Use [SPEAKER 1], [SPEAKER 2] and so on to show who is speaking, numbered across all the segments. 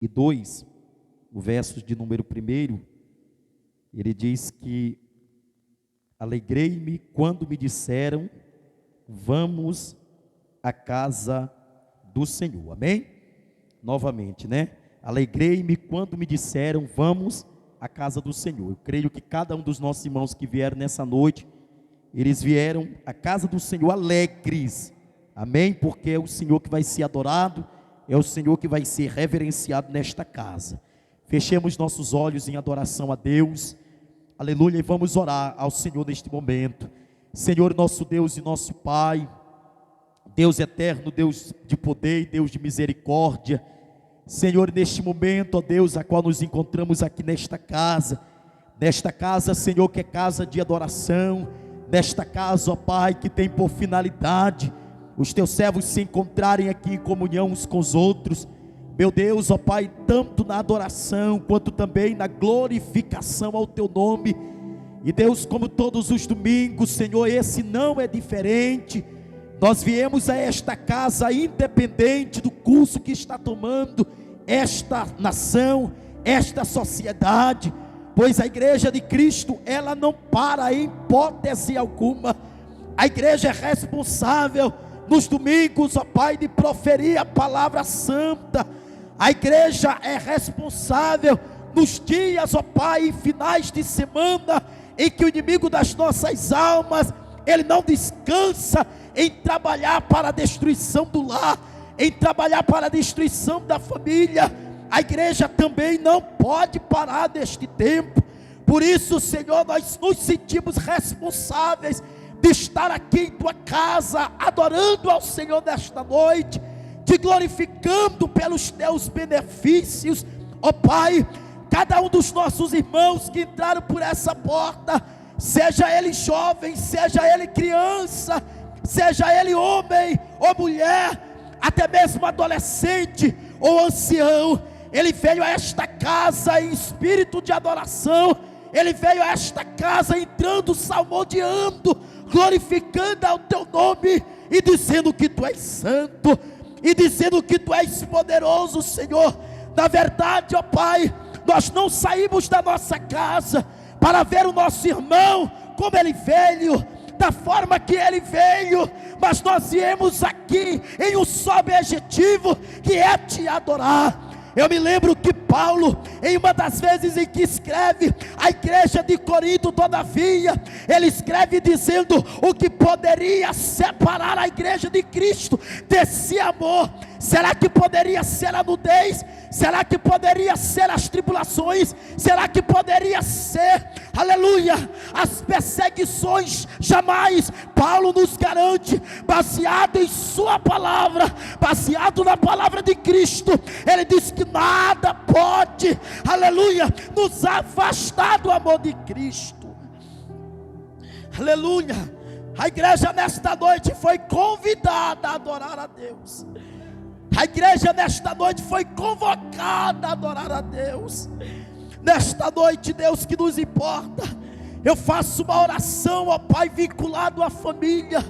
[SPEAKER 1] e 2, o verso de número 1, ele diz que: alegrei-me quando me disseram, vamos à casa do Senhor. Amém? Novamente, né? Alegrei-me quando me disseram, vamos à casa do Senhor. Eu creio que cada um dos nossos irmãos que vieram nessa noite, eles vieram à casa do Senhor alegres. Amém? Porque é o Senhor que vai ser adorado, é o Senhor que vai ser reverenciado nesta casa. Fechemos nossos olhos em adoração a Deus. Aleluia, e vamos orar ao Senhor neste momento. Senhor, nosso Deus e nosso Pai, Deus eterno, Deus de poder e Deus de misericórdia. Senhor, neste momento, ó Deus, a qual nos encontramos aqui nesta casa, Senhor, que é casa de adoração, nesta casa, ó Pai, que tem por finalidade os teus servos se encontrarem aqui em comunhão uns com os outros, meu Deus, ó Pai, tanto na adoração, quanto também na glorificação ao teu nome. E Deus, como todos os domingos, Senhor, esse não é diferente. Nós viemos a esta casa independente do curso que está tomando esta nação, esta sociedade, pois a igreja de Cristo, ela não para em hipótese alguma. A igreja é responsável nos domingos, ó Pai, de proferir a palavra santa. A igreja é responsável nos dias, ó Pai, finais de semana, em que o inimigo das nossas almas, ele não descansa em trabalhar para a destruição do lar, em trabalhar para a destruição da família. A igreja também não pode parar neste tempo. Por isso, Senhor, nós nos sentimos responsáveis de estar aqui em tua casa, adorando ao Senhor nesta noite, te glorificando pelos teus benefícios, ó Pai. Cada um dos nossos irmãos que entraram por essa porta, seja ele jovem, seja ele criança, seja ele homem ou mulher, até mesmo adolescente ou ancião, ele veio a esta casa em espírito de adoração. Ele veio a esta casa entrando, salmodiando, glorificando ao teu nome e dizendo que tu és santo, e dizendo que tu és poderoso, Senhor. Na verdade, ó Pai, nós não saímos da nossa casa para ver o nosso irmão como ele veio, da forma que ele veio, mas nós viemos aqui em um só objetivo, que é te adorar. Eu me lembro que Paulo, em uma das vezes em que escreve a igreja de Corinto, todavia, ele escreve dizendo: o que poderia separar a igreja de Cristo desse amor? Será que poderia ser a nudez? Será que poderia ser as tribulações? Será que poderia ser, aleluia, as perseguições? Jamais. Paulo nos garante, baseado em sua palavra, baseado na palavra de Cristo, ele diz que nada pode, aleluia, nos afastar do amor de Cristo. Aleluia. A igreja nesta noite foi convidada a adorar a Deus. A igreja nesta noite foi convocada a adorar a Deus. Nesta noite, Deus, que nos importa, eu faço uma oração, ó Pai, vinculado à família.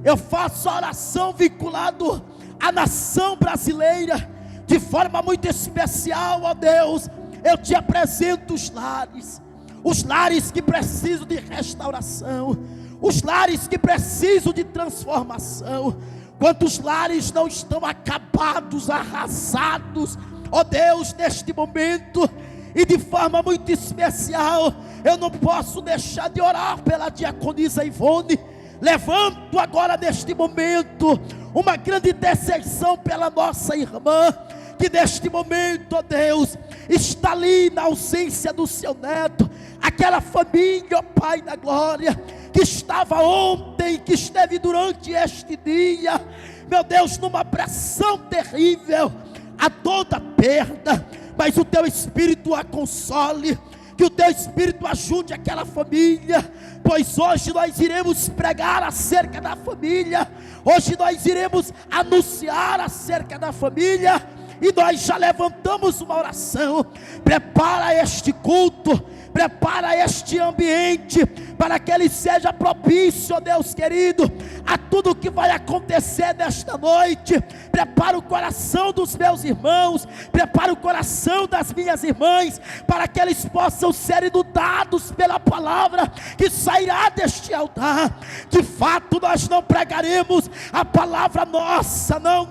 [SPEAKER 1] Eu faço a oração vinculado à nação brasileira, de forma muito especial, ó Deus. Eu te apresento os lares que precisam de restauração, os lares que precisam de transformação. Quantos lares não estão acabados, arrasados, ó Deus, neste momento. E de forma muito especial, eu não posso deixar de orar pela diaconisa Ivone. Levanto agora neste momento uma grande intercessão pela nossa irmã, que neste momento, ó Deus, está ali na ausência do seu neto. Aquela família, ó Pai da glória, que estava ontem, que esteve durante este dia, meu Deus, numa pressão terrível, a toda perda, mas o teu Espírito a console, que o teu Espírito ajude aquela família, pois hoje nós iremos pregar acerca da família, hoje nós iremos anunciar acerca da família, e nós já levantamos uma oração. Prepara este culto, prepara este ambiente, para que Ele seja propício, ó Deus querido, a tudo que vai acontecer nesta noite. Prepara o coração dos meus irmãos, prepara o coração das minhas irmãs, para que eles possam ser inundados pela palavra que sairá deste altar. De fato, nós não pregaremos a palavra nossa, não,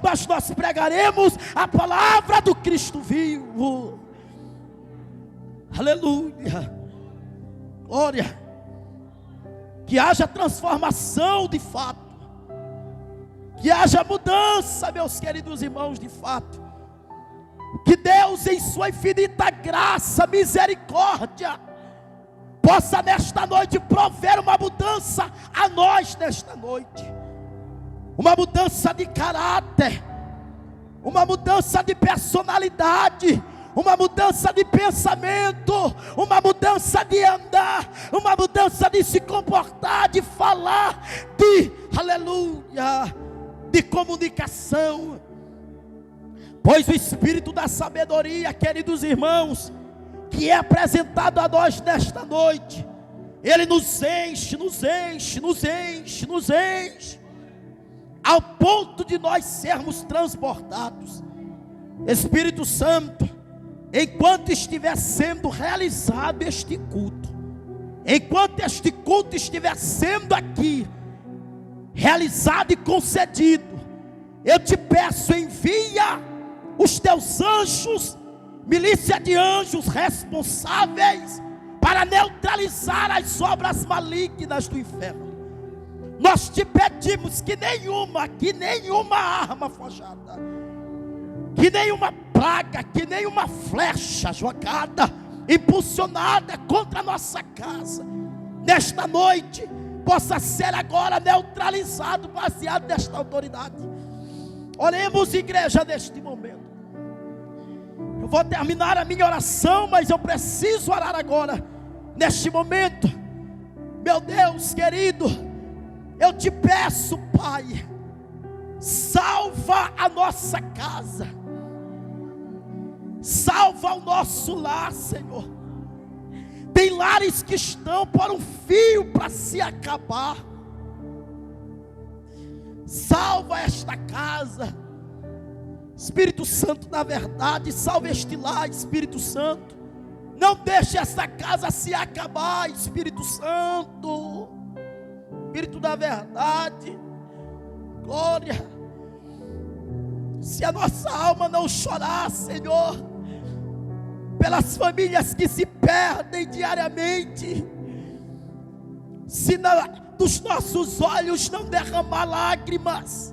[SPEAKER 1] mas nós pregaremos a palavra do Cristo vivo. Aleluia, glória. Que haja transformação de fato, que haja mudança, meus queridos irmãos, de fato. Que Deus, em sua infinita graça, misericórdia, possa nesta noite prover uma mudança a nós nesta noite, uma mudança de caráter, uma mudança de personalidade, uma mudança de pensamento, uma mudança de andar, uma mudança de se comportar, de falar, de, aleluia, de comunicação. Pois o Espírito da sabedoria, queridos irmãos, que é apresentado a nós nesta noite, ele nos enche, ao ponto de nós sermos transportados. Espírito Santo, enquanto estiver sendo realizado este culto, enquanto este culto estiver sendo aqui realizado e concedido, eu te peço, envia os teus anjos, milícia de anjos responsáveis para neutralizar as obras malignas do inferno. Nós te pedimos que nenhuma arma forjada, que nenhuma praga, que nenhuma flecha jogada, impulsionada contra a nossa casa, nesta noite, possa ser agora neutralizado, baseado nesta autoridade. Oremos, igreja, neste momento. Eu vou terminar a minha oração, mas eu preciso orar agora, neste momento. Meu Deus querido, eu te peço, Pai, salva a nossa casa, salva o nosso lar, Senhor. Tem lares que estão por um fio para se acabar. Salva esta casa, Espírito Santo, na verdade, salva este lar, Espírito Santo. Não deixe esta casa se acabar, Espírito Santo, Espírito da verdade, glória. Se a nossa alma não chorar, Senhor, pelas famílias que se perdem diariamente, se dos nossos olhos não derramar lágrimas,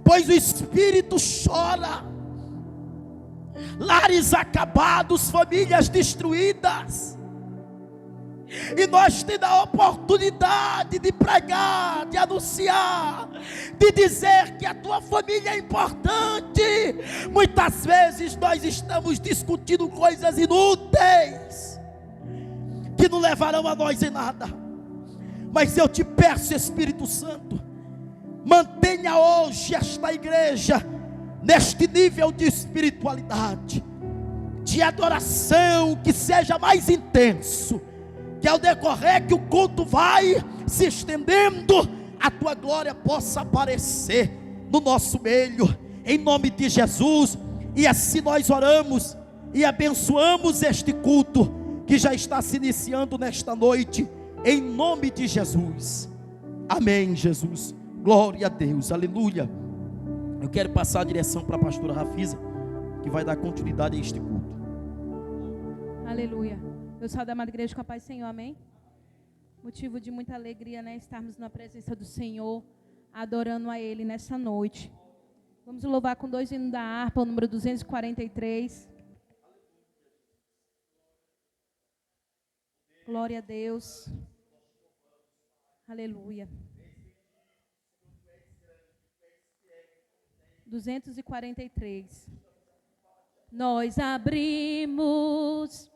[SPEAKER 1] pois o Espírito chora, lares acabados, famílias destruídas, e nós temos a oportunidade de pregar, de anunciar, de dizer que a tua família é importante. Muitas vezes nós estamos discutindo coisas inúteis, que não levarão a nós em nada. Mas eu te peço, Espírito Santo, mantenha hoje esta igreja neste nível de espiritualidade, de adoração, que seja mais intenso, que ao decorrer que o culto vai se estendendo, a tua glória possa aparecer no nosso meio, em nome de Jesus. E assim nós oramos e abençoamos este culto que já está se iniciando nesta noite, em nome de Jesus. Amém, Jesus. Glória a Deus, aleluia. Eu quero passar a direção para a pastora Rafisa, que vai dar continuidade a este culto.
[SPEAKER 2] Aleluia. Eu saúdo a amada igreja com a paz do Senhor, amém? Motivo de muita alegria, né? Estarmos na presença do Senhor, adorando a Ele nessa noite. Vamos louvar com 2 hinos da harpa, o número 243. Glória a Deus. Aleluia. 243. Nós abrimos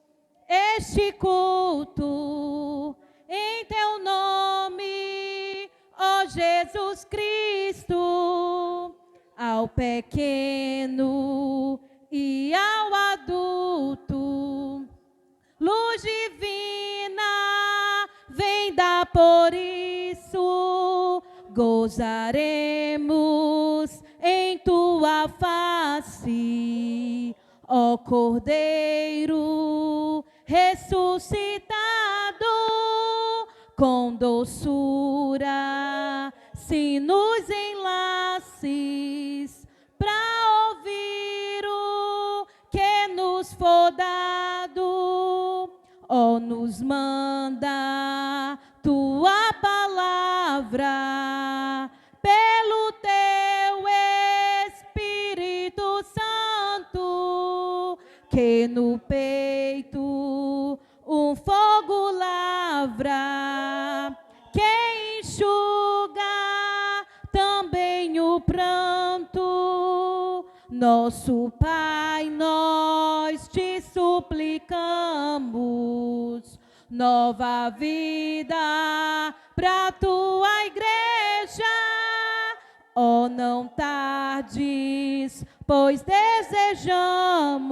[SPEAKER 2] este culto em teu nome, ó Jesus Cristo, ao pequeno e ao adulto, luz divina por isso gozaremos em tua face, ó Cordeiro ressuscitado, com doçura se nos enlaces para ouvir o que nos for dado, ó, nos manda tua palavra pelo teu Espírito Santo, que no peito um fogo lavra, que enxuga também o pranto. Nosso Pai, nós te suplicamos nova vida para tua igreja. Oh, não tardes, pois desejamos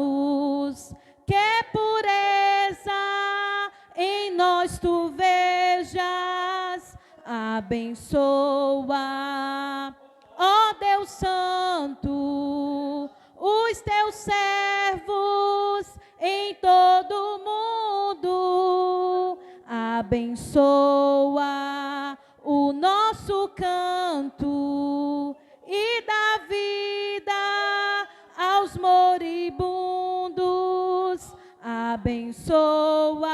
[SPEAKER 2] que pureza em nós tu vejas. Abençoa, ó Deus Santo, os teus servos em todo o mundo. Abençoa o nosso canto e dá vida aos moribundos. Abençoa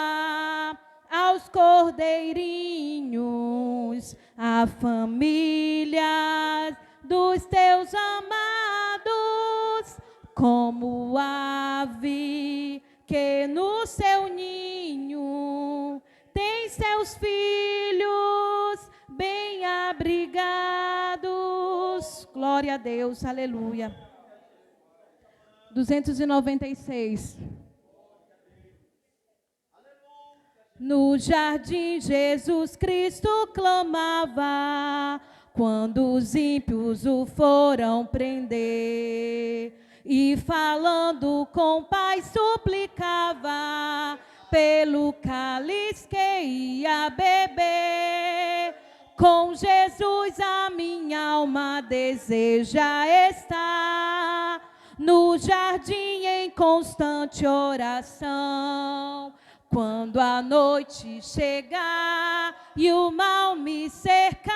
[SPEAKER 2] aos cordeirinhos, a família dos teus amados, como ave que no seu ninho tem seus filhos bem abrigados. Glória a Deus, aleluia. 296. No jardim Jesus Cristo clamava, quando os ímpios o foram prender, e falando com o Pai suplicava pelo cálice que ia beber. Com Jesus a minha alma deseja estar, no jardim em constante oração. Quando a noite chegar e o mal me cercar,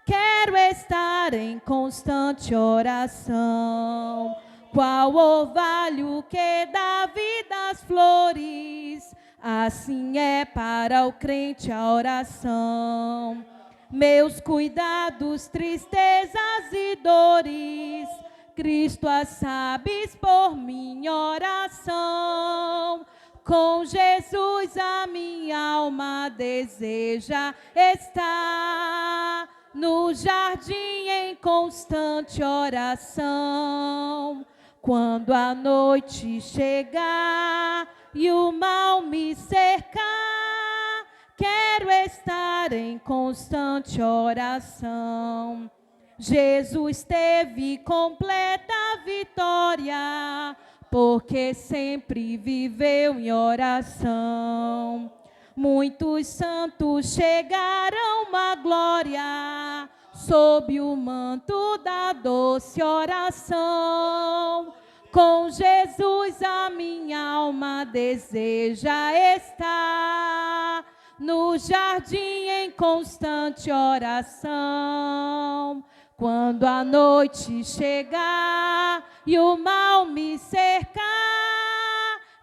[SPEAKER 2] quero estar em constante oração. Qual orvalho que dá vida às flores, assim é para o crente a oração. Meus cuidados, tristezas e dores, Cristo as sabes por minha oração. Com Jesus a minha alma deseja estar, no jardim em constante oração. Quando a noite chegar e o mal me cercar, quero estar em constante oração. Jesus teve completa vitória, porque sempre viveu em oração. Muitos santos chegaram à glória, sob o manto da doce oração. Com Jesus a minha alma deseja estar, no jardim em constante oração. Quando a noite chegar e o mal me cercar,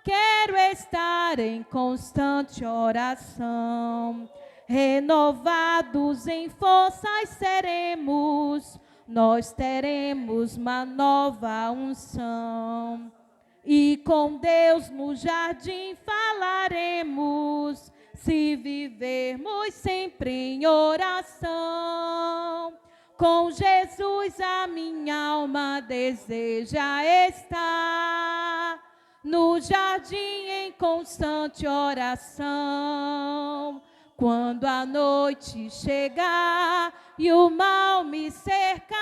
[SPEAKER 2] quero estar em constante oração. Renovados em forças seremos, nós teremos uma nova unção. E com Deus no jardim falaremos, se vivermos sempre em oração. Com Jesus a minha alma deseja estar, no jardim em constante oração. Quando a noite chegar e o mal me cercar,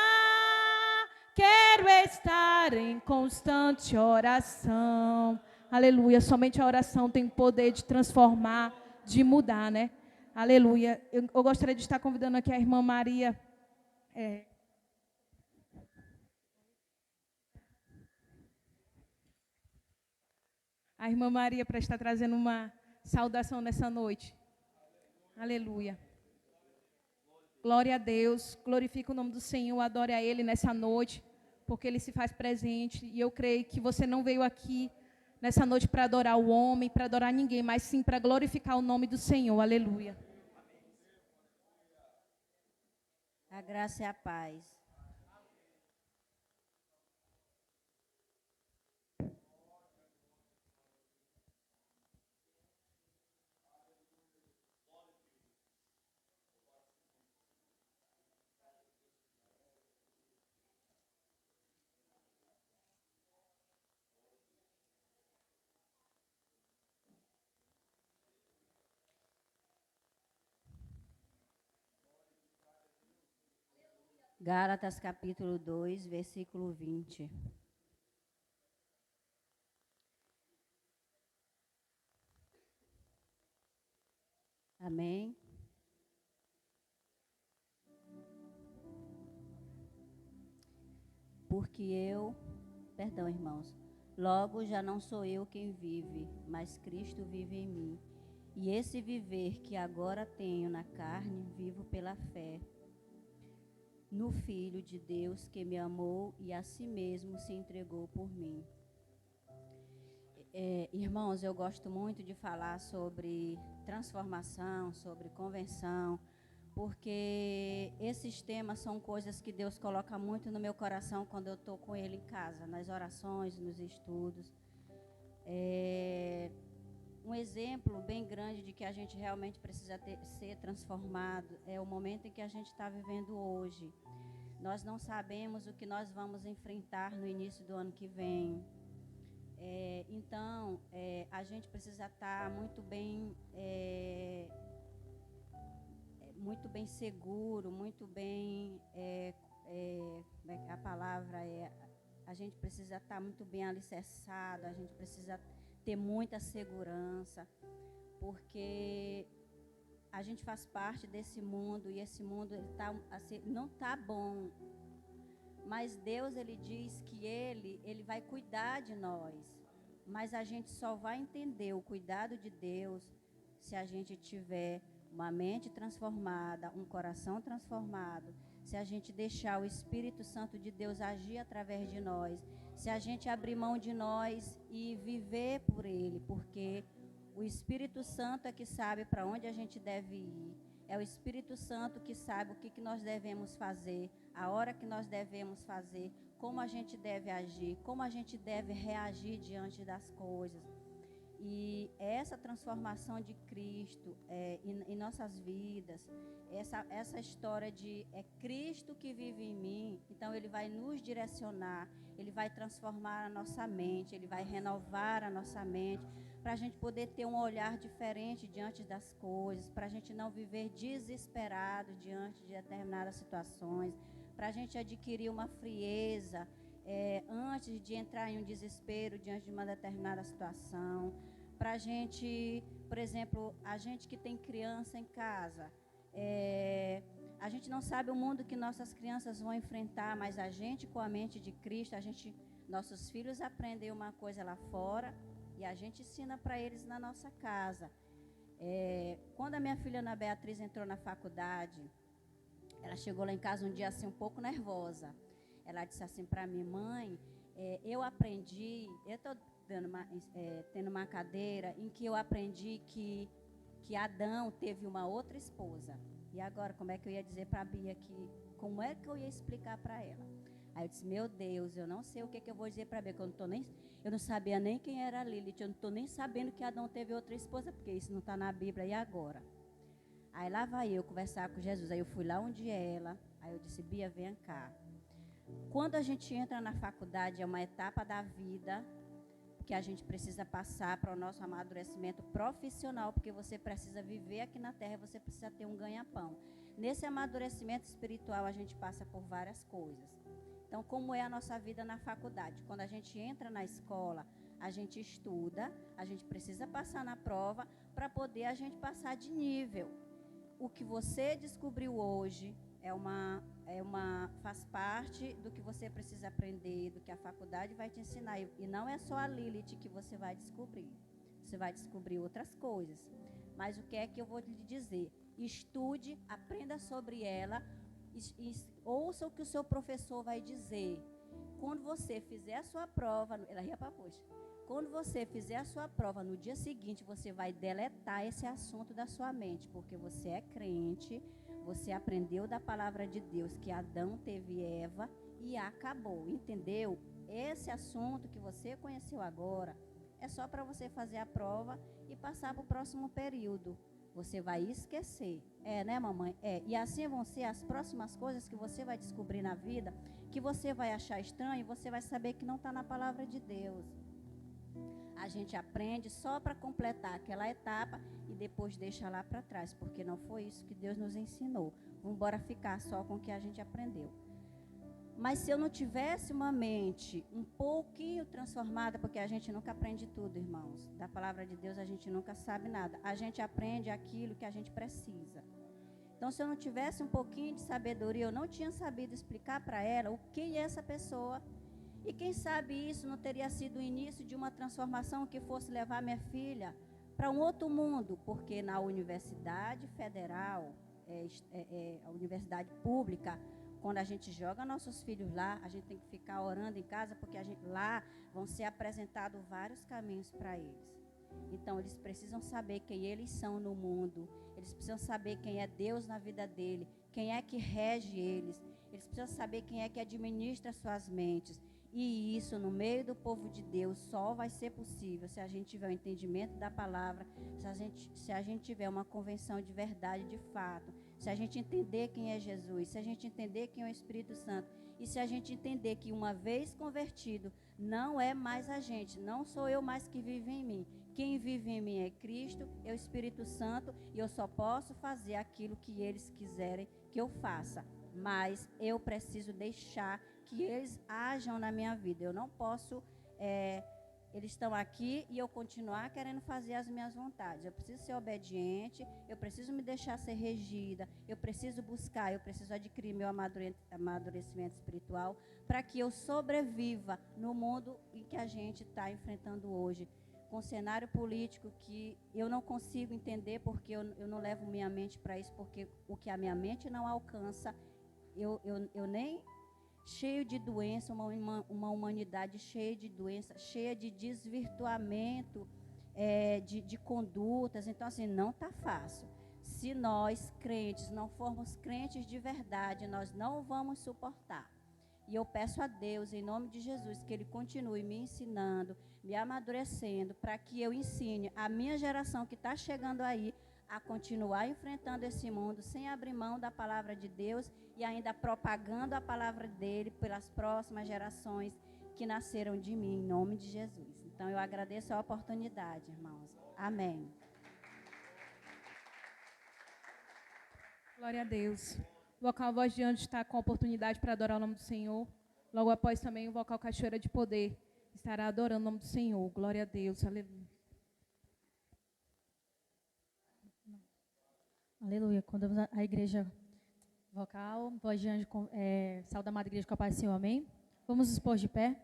[SPEAKER 2] quero estar em constante oração. Aleluia, somente a oração tem poder de transformar, de mudar, né? Aleluia. Eu gostaria de estar convidando aqui a irmã Maria. A irmã Maria para estar trazendo uma saudação nessa noite. Aleluia. Glória a Deus. Glorifica o nome do Senhor. Adore a Ele nessa noite, porque Ele se faz presente. E eu creio que você não veio aqui nessa noite para adorar o homem, para adorar ninguém, mas sim para glorificar o nome do Senhor. Aleluia.
[SPEAKER 3] A graça e a paz. Gálatas capítulo 2, versículo 20. Amém? Porque perdão, irmãos, logo já não sou eu quem vive, mas Cristo vive em mim. E esse viver que agora tenho na carne, vivo pela fé no Filho de Deus que me amou e a si mesmo se entregou por mim. Irmãos, eu gosto muito de falar sobre transformação, sobre convenção, porque esses temas são coisas que Deus coloca muito no meu coração quando eu estou com Ele em casa, nas orações, nos estudos. Um exemplo bem grande de que a gente realmente precisa ser transformado é o momento em que a gente está vivendo hoje. Nós não sabemos o que nós vamos enfrentar no início do ano que vem. Então, a gente precisa estar muito bem seguro, muito bem, a palavra a gente precisa estar muito bem alicerçado, a gente precisa ter muita segurança, porque a gente faz parte desse mundo e esse mundo não está bom. Mas Deus, Ele diz que Ele vai cuidar de nós. Mas a gente só vai entender o cuidado de Deus se a gente tiver uma mente transformada, um coração transformado, se a gente deixar o Espírito Santo de Deus agir através de nós, se a gente abrir mão de nós e viver por Ele, porque o Espírito Santo é que sabe para onde a gente deve ir. É o Espírito Santo que sabe o que nós devemos fazer, a hora que nós devemos fazer, como a gente deve agir, como a gente deve reagir diante das coisas. E essa transformação de Cristo em nossas vidas, essa história de Cristo que vive em mim, então Ele vai nos direcionar, Ele vai transformar a nossa mente, Ele vai renovar a nossa mente, para a gente poder ter um olhar diferente diante das coisas, para a gente não viver desesperado diante de determinadas situações, para a gente adquirir uma frieza antes de entrar em um desespero diante de uma determinada situação, para a gente, por exemplo, a gente que tem criança em casa, a gente não sabe o mundo que nossas crianças vão enfrentar, mas a gente com a mente de Cristo, nossos filhos aprendem uma coisa lá fora, e a gente ensina para eles na nossa casa. Quando a minha filha Ana Beatriz entrou na faculdade, ela chegou lá em casa um dia assim um pouco nervosa. Ela disse assim para mim: mãe, eu estou tendo uma cadeira em que eu aprendi que Adão teve uma outra esposa. E agora, como é que eu ia dizer para a Bia como é que eu ia explicar para ela? Aí eu disse: meu Deus, eu não sei o que eu vou dizer para a Bia, que eu não sabia nem quem era a Lilith, eu não estou nem sabendo que Adão teve outra esposa, porque isso não está na Bíblia, e agora? Aí lá vai eu conversar com Jesus, aí eu fui lá onde ela, aí eu disse: Bia, vem cá. Quando a gente entra na faculdade, é uma etapa da vida que a gente precisa passar para o nosso amadurecimento profissional, porque você precisa viver aqui na terra, você precisa ter um ganha-pão. Nesse amadurecimento espiritual, a gente passa por várias coisas. Então, como é a nossa vida na faculdade? Quando a gente entra na escola, a gente estuda, a gente precisa passar na prova para poder a gente passar de nível. o que você descobriu hoje faz parte do que você precisa aprender, do que a faculdade vai te ensinar. E não é só a Lilith que você vai descobrir. Você vai descobrir outras coisas. Mas o que é que eu vou lhe dizer? Estude, aprenda sobre ela, ouça o que o seu professor vai dizer. Quando você fizer a sua prova, ela ia para puxa. Quando você fizer a sua prova, no dia seguinte, você vai deletar esse assunto da sua mente, porque você é crente, você aprendeu da palavra de Deus que Adão teve Eva e acabou, entendeu? Esse assunto que você conheceu agora é só para você fazer a prova e passar para o próximo período. Você vai esquecer. É, né, mamãe? É. E assim vão ser as próximas coisas que você vai descobrir na vida, que você vai achar estranho e você vai saber que não está na palavra de Deus. A gente aprende só para completar aquela etapa e depois deixa lá para trás, porque não foi isso que Deus nos ensinou. Vamos embora ficar só com o que a gente aprendeu. Mas se eu não tivesse uma mente um pouquinho transformada, porque a gente nunca aprende tudo, irmãos. Da palavra de Deus a gente nunca sabe nada. A gente aprende aquilo que a gente precisa. Então, se eu não tivesse um pouquinho de sabedoria, eu não tinha sabido explicar para ela o que é essa pessoa. E quem sabe isso não teria sido o início de uma transformação que fosse levar minha filha para um outro mundo, porque na universidade federal, a universidade pública, quando a gente joga nossos filhos lá, a gente tem que ficar orando em casa, porque lá vão ser apresentados vários caminhos para eles. Então, eles precisam saber quem eles são no mundo, eles precisam saber quem é Deus na vida dele, quem é que rege eles, eles precisam saber quem é que administra suas mentes. E isso, no meio do povo de Deus, só vai ser possível se a gente tiver o entendimento da palavra, se a gente tiver uma convenção de verdade, de fato, se a gente entender quem é Jesus, se a gente entender quem é o Espírito Santo, e se a gente entender que uma vez convertido, não é mais a gente, não sou eu mais que vive em mim. Quem vive em mim é Cristo, é o Espírito Santo, e eu só posso fazer aquilo que eles quiserem que eu faça. Mas eu preciso deixar que eles ajam na minha vida. Eu não posso, eles estão aqui e eu continuar querendo fazer as minhas vontades. Eu preciso ser obediente, eu preciso me deixar ser regida, eu preciso buscar, eu preciso adquirir meu amadurecimento espiritual para que eu sobreviva no mundo em que a gente está enfrentando hoje. Com um cenário político que eu não consigo entender, porque eu não levo minha mente para isso, porque o que a minha mente não alcança, eu nem... cheio de doença, uma humanidade cheia de doença, cheia de desvirtuamento de condutas. Então, assim, não está fácil. Se nós, crentes, não formos crentes de verdade, nós não vamos suportar. E eu peço a Deus, em nome de Jesus, que Ele continue me ensinando, me amadurecendo, para que eu ensine a minha geração que está chegando aí a continuar enfrentando esse mundo sem abrir mão da palavra de Deus e ainda propagando a palavra dele pelas próximas gerações que nasceram de mim, em nome de Jesus. Então, eu agradeço a oportunidade, irmãos. Amém.
[SPEAKER 2] Glória a Deus. O vocal Voz de Anjo está com a oportunidade para adorar o nome do Senhor. Logo após também o vocal Cachoeira de Poder estará adorando o nome do Senhor. Glória a Deus. Aleluia.
[SPEAKER 4] Aleluia. Conduzimos a igreja vocal, Voz de Anjo, Saúde da Amada Igreja com a Paz do Senhor, amém? Vamos nos pôr de pé.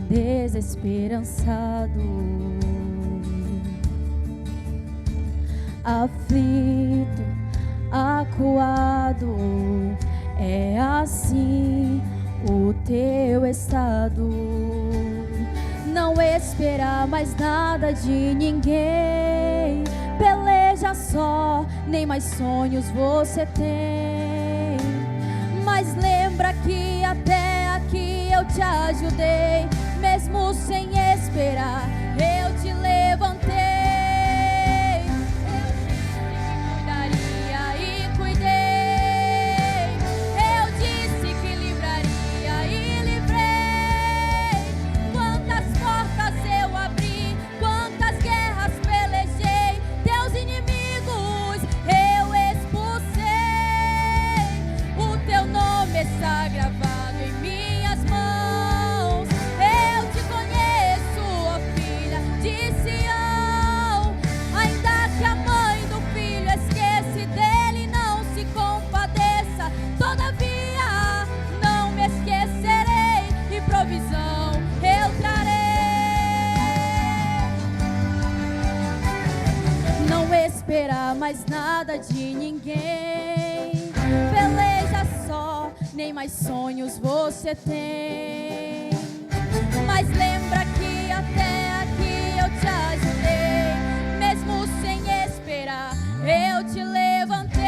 [SPEAKER 4] Desesperançado, aflito, acuado, é assim o teu estado. Não esperar mais nada de ninguém, peleja só, nem mais sonhos você tem. Mas lembra que até aqui te ajudei, mesmo sem esperar, eu te levantei. Está gravado em minhas mãos. Eu te conheço, ó filha de Sião. Ainda que a mãe do filho esqueça dele, não se compadeça. Todavia não me esquecerei, e provisão eu trarei. Não esperar mais nada de ninguém, peleja só, nem mais sonhos você tem. Mas lembra que até aqui eu te ajudei, mesmo sem esperar, eu te levantei.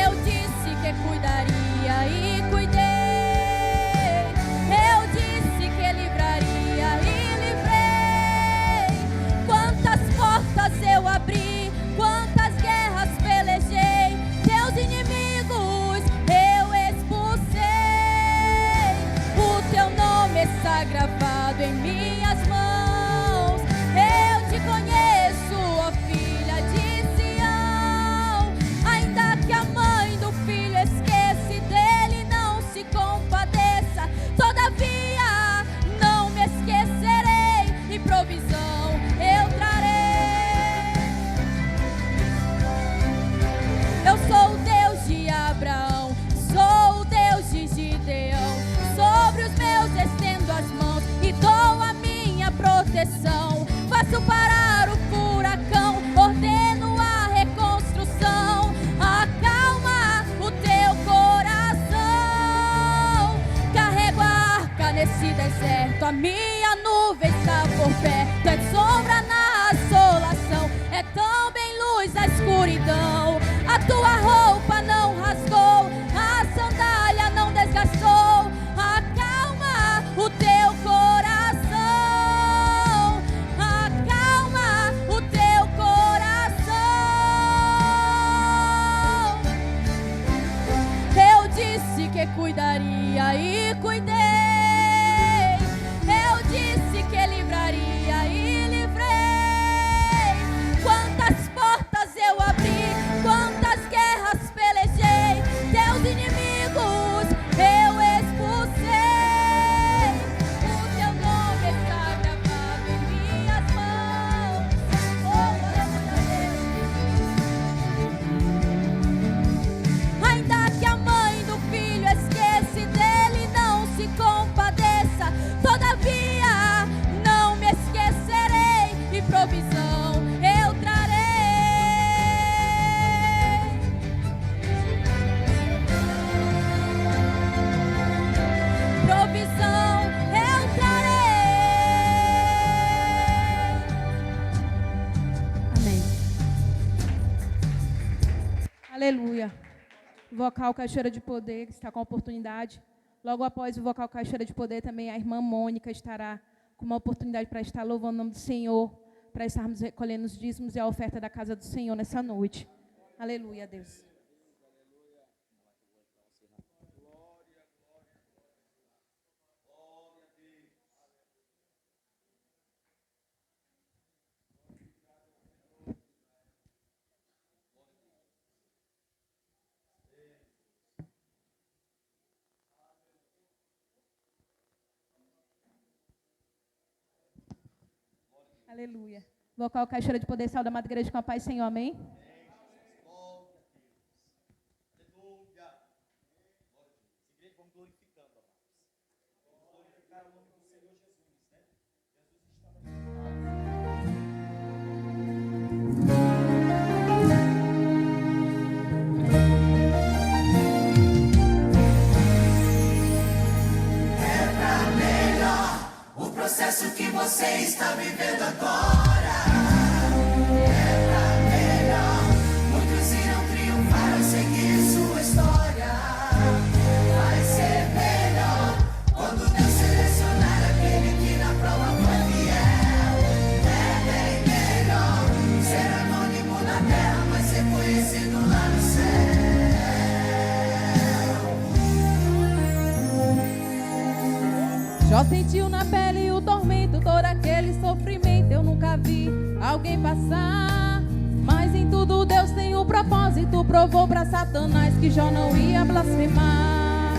[SPEAKER 4] Eu disse que cuidaria e cuidei. Eu disse que livraria e livrei. Quantas portas eu abri, quantas guerras pelejei, teus inimigos eu expulsei. O teu nome está gravado em minhas mãos. Eu te conheço, ó filha de Sião. Ainda que a mãe do filho esqueça dele, não se compadeça. Todavia não me esquecerei, e provisão eu trarei. Eu sou o Deus de Abraão, sou o Deus de Gideão. Sobre os meus estendo as mãos e dou a minha proteção. Faço parar o furacão, ordeno a reconstrução. Acalma o teu coração. Carrego a arca nesse deserto, a minha nuvem está por perto. É sombra na assolação, é também luz na escuridão. A tua roupa não rasgou, a sandália não desgastou. Acalma o teu coração, acalma o teu coração. Eu disse que cuidaria e cuidei. Eu disse que livraria e livrei. Quantas portas eu abri, quantas guerras pelejei, teus inimigos eu expulsei. O teu nome está gravado em minhas mãos. Oh, ainda que a mãe do filho esqueça dele, não se compadeça. Todavia não me esquecerei, e provisão eu trarei. Provisão eu trarei. Amém.
[SPEAKER 2] Aleluia. O vocal Cachoeira de Poder está com a oportunidade. Logo após o vocal Cachoeira de Poder, também a irmã Mônica estará com uma oportunidade para estar louvando o nome do Senhor, para estarmos recolhendo os dízimos e a oferta da casa do Senhor nessa noite. Aleluia, Deus. Aleluia. Vocal Cachoeira de Poder, Sal da Amada Igreja com a paz, Senhor, amém?
[SPEAKER 1] Vamos glorificando, amados. Vamos glorificar o nome do Senhor Jesus, né? Jesus
[SPEAKER 5] É pra melhor o processo que você está vivendo agora. É pra melhor. Muitos irão triunfar ao seguir sua história. Vai ser melhor. na terra, vai ser conhecido lá no céu.
[SPEAKER 2] Jó sentiu na pele o tormento, todo aquele sofrimento. Eu nunca vi alguém passar, mas em tudo Deus tem um propósito. Provou para Satanás que Jó não ia blasfemar.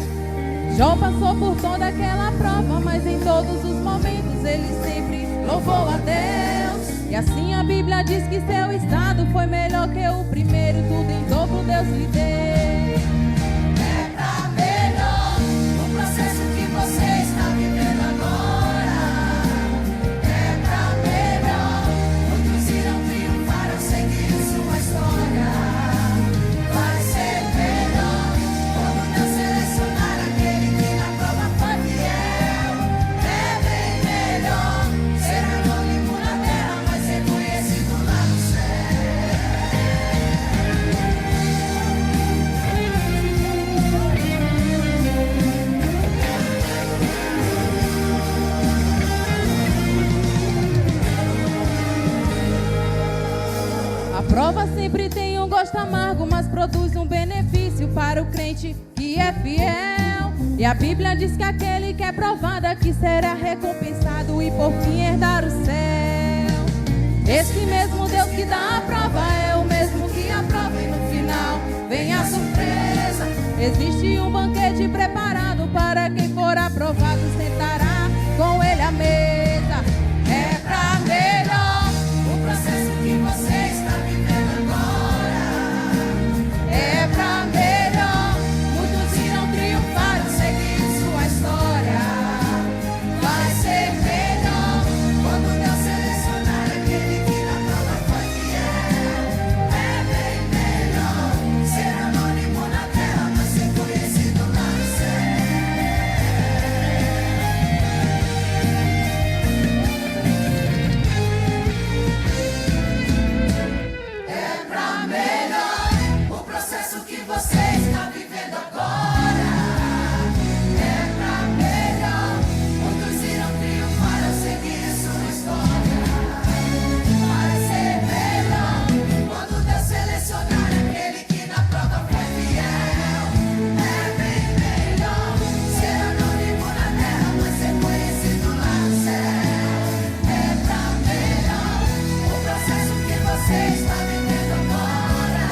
[SPEAKER 2] Jó passou por toda aquela prova, mas em todos os momentos ele sempre louvou a Deus. E assim a Bíblia diz que seu estado foi melhor que o primeiro. Tudo em dobro Deus lhe deu.
[SPEAKER 5] É pra melhor o processo que você está vivendo agora. É pra melhor, muitos irão triunfar ao seguir sua história. Vai ser melhor quando Deus selecionar aquele que na prova foi fiel. É bem melhor ser anônimo na terra, mas ser conhecido lá no céu.
[SPEAKER 2] A prova sempre tem um gosto amargo, mas produz um benefício para o crente que é fiel. E a Bíblia diz que aquele que é provado aqui será recompensado e por fim herdar o céu. Esse mesmo Deus que dá a prova é o mesmo que aprova e no final vem a surpresa. Existe um banquete preparado para quem for aprovado, sentará com ele à mesa. É pra melhor
[SPEAKER 5] O processo que você está vivendo agora
[SPEAKER 2] é pra melhor.
[SPEAKER 5] muitos irão triunfar ao seguir sua história. Vai ser melhor quando Deus selecionar aquele que na prova foi fiel. É bem melhor ser anônimo na terra, mas ser conhecido lá no céu. É pra melhor o processo que você está vivendo agora. É pra melhor, muitos irão triunfar ao seguir sua história. Vai ser melhor quando Deus selecionar aquele que na prova foi fiel. É bem melhor ser anônimo na terra, mas ser conhecido lá no céu. É pra melhor o processo que você está vivendo agora.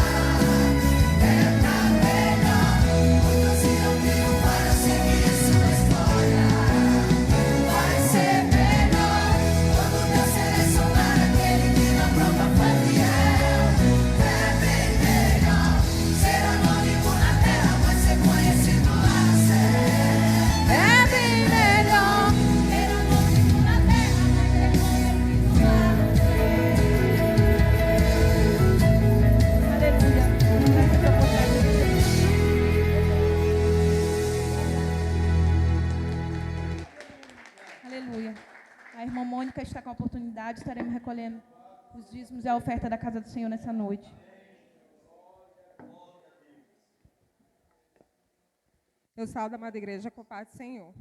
[SPEAKER 5] É pra melhor, muitos irão triunfar ao seguir sua história. Vai ser melhor quando Deus selecionar aquele que na prova foi fiel. É bem melhor ser anônimo na terra, mas ser conhecido lá no céu.
[SPEAKER 2] É bem melhor.
[SPEAKER 5] Ser anônimo na terra, mas ser conhecido lá no
[SPEAKER 2] Aleluia. A irmã Mônica está com a oportunidade. Estaremos recolhendo os dízimos e a oferta da casa do Senhor nessa noite.
[SPEAKER 6] Eu saúdo a amada igreja com a paz do Senhor.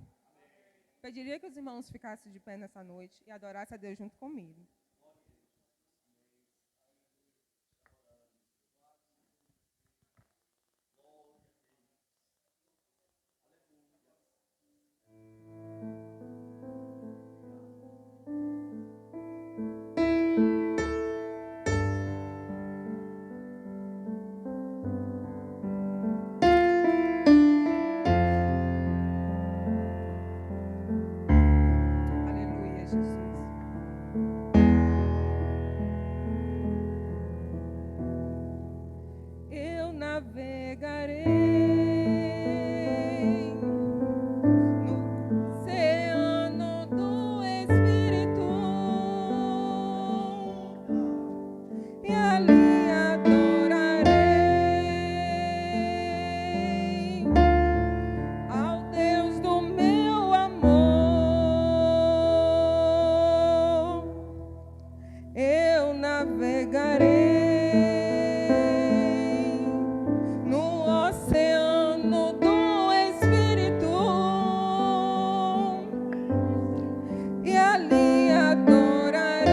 [SPEAKER 6] Pediria que os irmãos ficassem de pé nessa noite e adorassem a Deus junto comigo. Aleluia, Jesus. Eu navegarei no oceano do Espírito e ali adorarei ao Deus do meu amor. Eu navegarei no oceano do Espírito e ali adorarei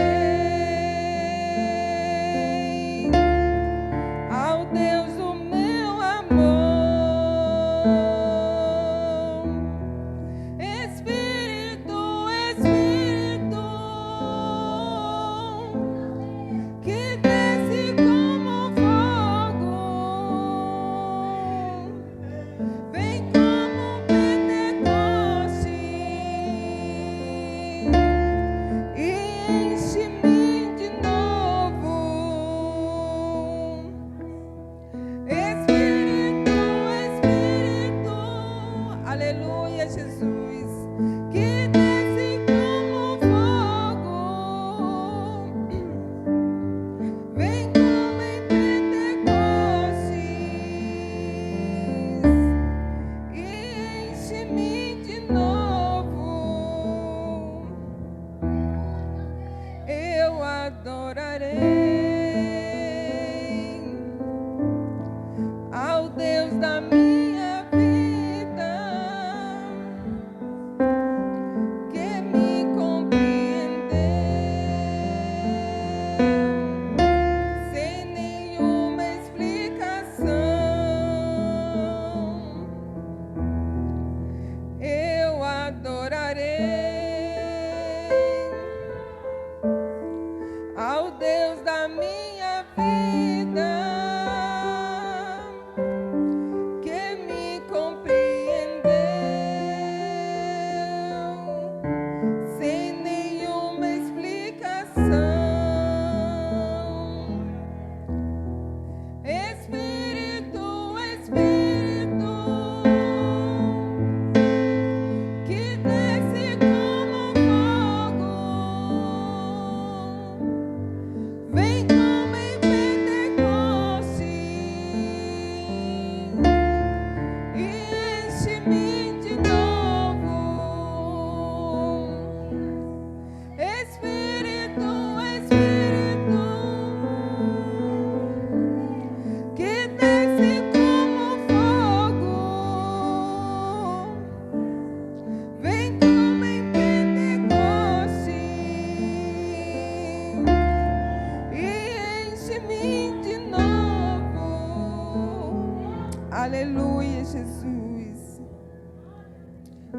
[SPEAKER 6] Aleluia, Jesus.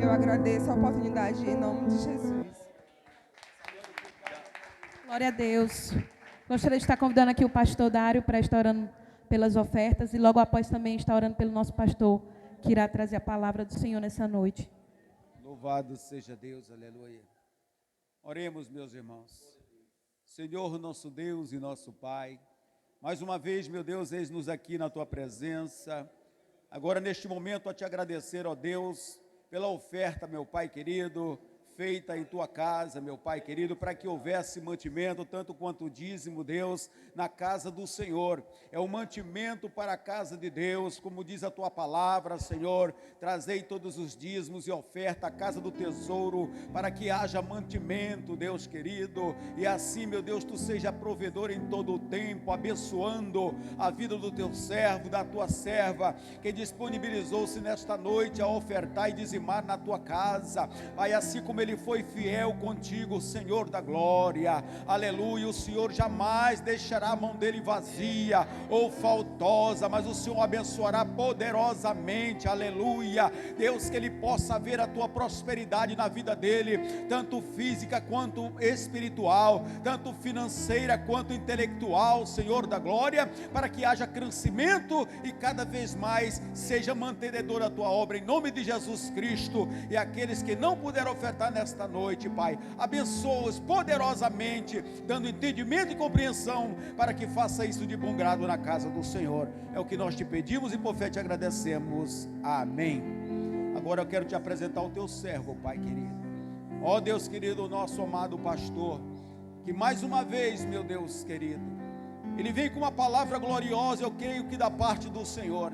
[SPEAKER 6] Eu agradeço a oportunidade em nome de Jesus.
[SPEAKER 2] Glória a Deus. Gostaria de estar convidando aqui o pastor Dário para estar orando pelas ofertas e logo após também estar orando pelo nosso pastor, que irá trazer a palavra do Senhor nessa noite.
[SPEAKER 7] Louvado seja Deus, aleluia. Oremos, meus irmãos. Senhor, nosso Deus e nosso Pai, mais uma vez, meu Deus, eis-nos aqui na Tua presença. Agora, neste momento, a Te agradecer, ó Deus, pela oferta, meu Pai querido, feita em Tua casa, meu Pai querido, para que houvesse mantimento, tanto quanto o dízimo, Deus, na casa do Senhor. É o mantimento para a casa de Deus, como diz a Tua palavra, Senhor. Trazei todos os dízimos e oferta à casa do tesouro, para que haja mantimento, Deus querido. E assim, meu Deus, Tu seja provedor em todo o tempo, abençoando a vida do Teu servo, da Tua serva, que disponibilizou-se nesta noite a ofertar e dizimar na Tua casa. Pai, assim como Ele foi fiel contigo, Senhor da glória, aleluia. O Senhor jamais deixará a mão dele vazia ou faltosa, mas o Senhor abençoará poderosamente, aleluia. Deus, que ele possa ver a tua prosperidade na vida dele, tanto física quanto espiritual, tanto financeira quanto intelectual, Senhor da glória, para que haja crescimento e cada vez mais seja mantenedor a tua obra, em nome de Jesus Cristo. E aqueles que não puderam ofertar nesta noite, Pai, abençoa-os poderosamente, dando entendimento e compreensão, para que faça isso de bom grado na casa do Senhor. É o que nós te pedimos e por fé te agradecemos. Amém. Agora eu quero te apresentar o teu servo, Pai querido. Ó Deus querido, o nosso amado pastor, que mais uma vez, meu Deus querido, ele vem com uma palavra gloriosa, eu creio que da parte do Senhor.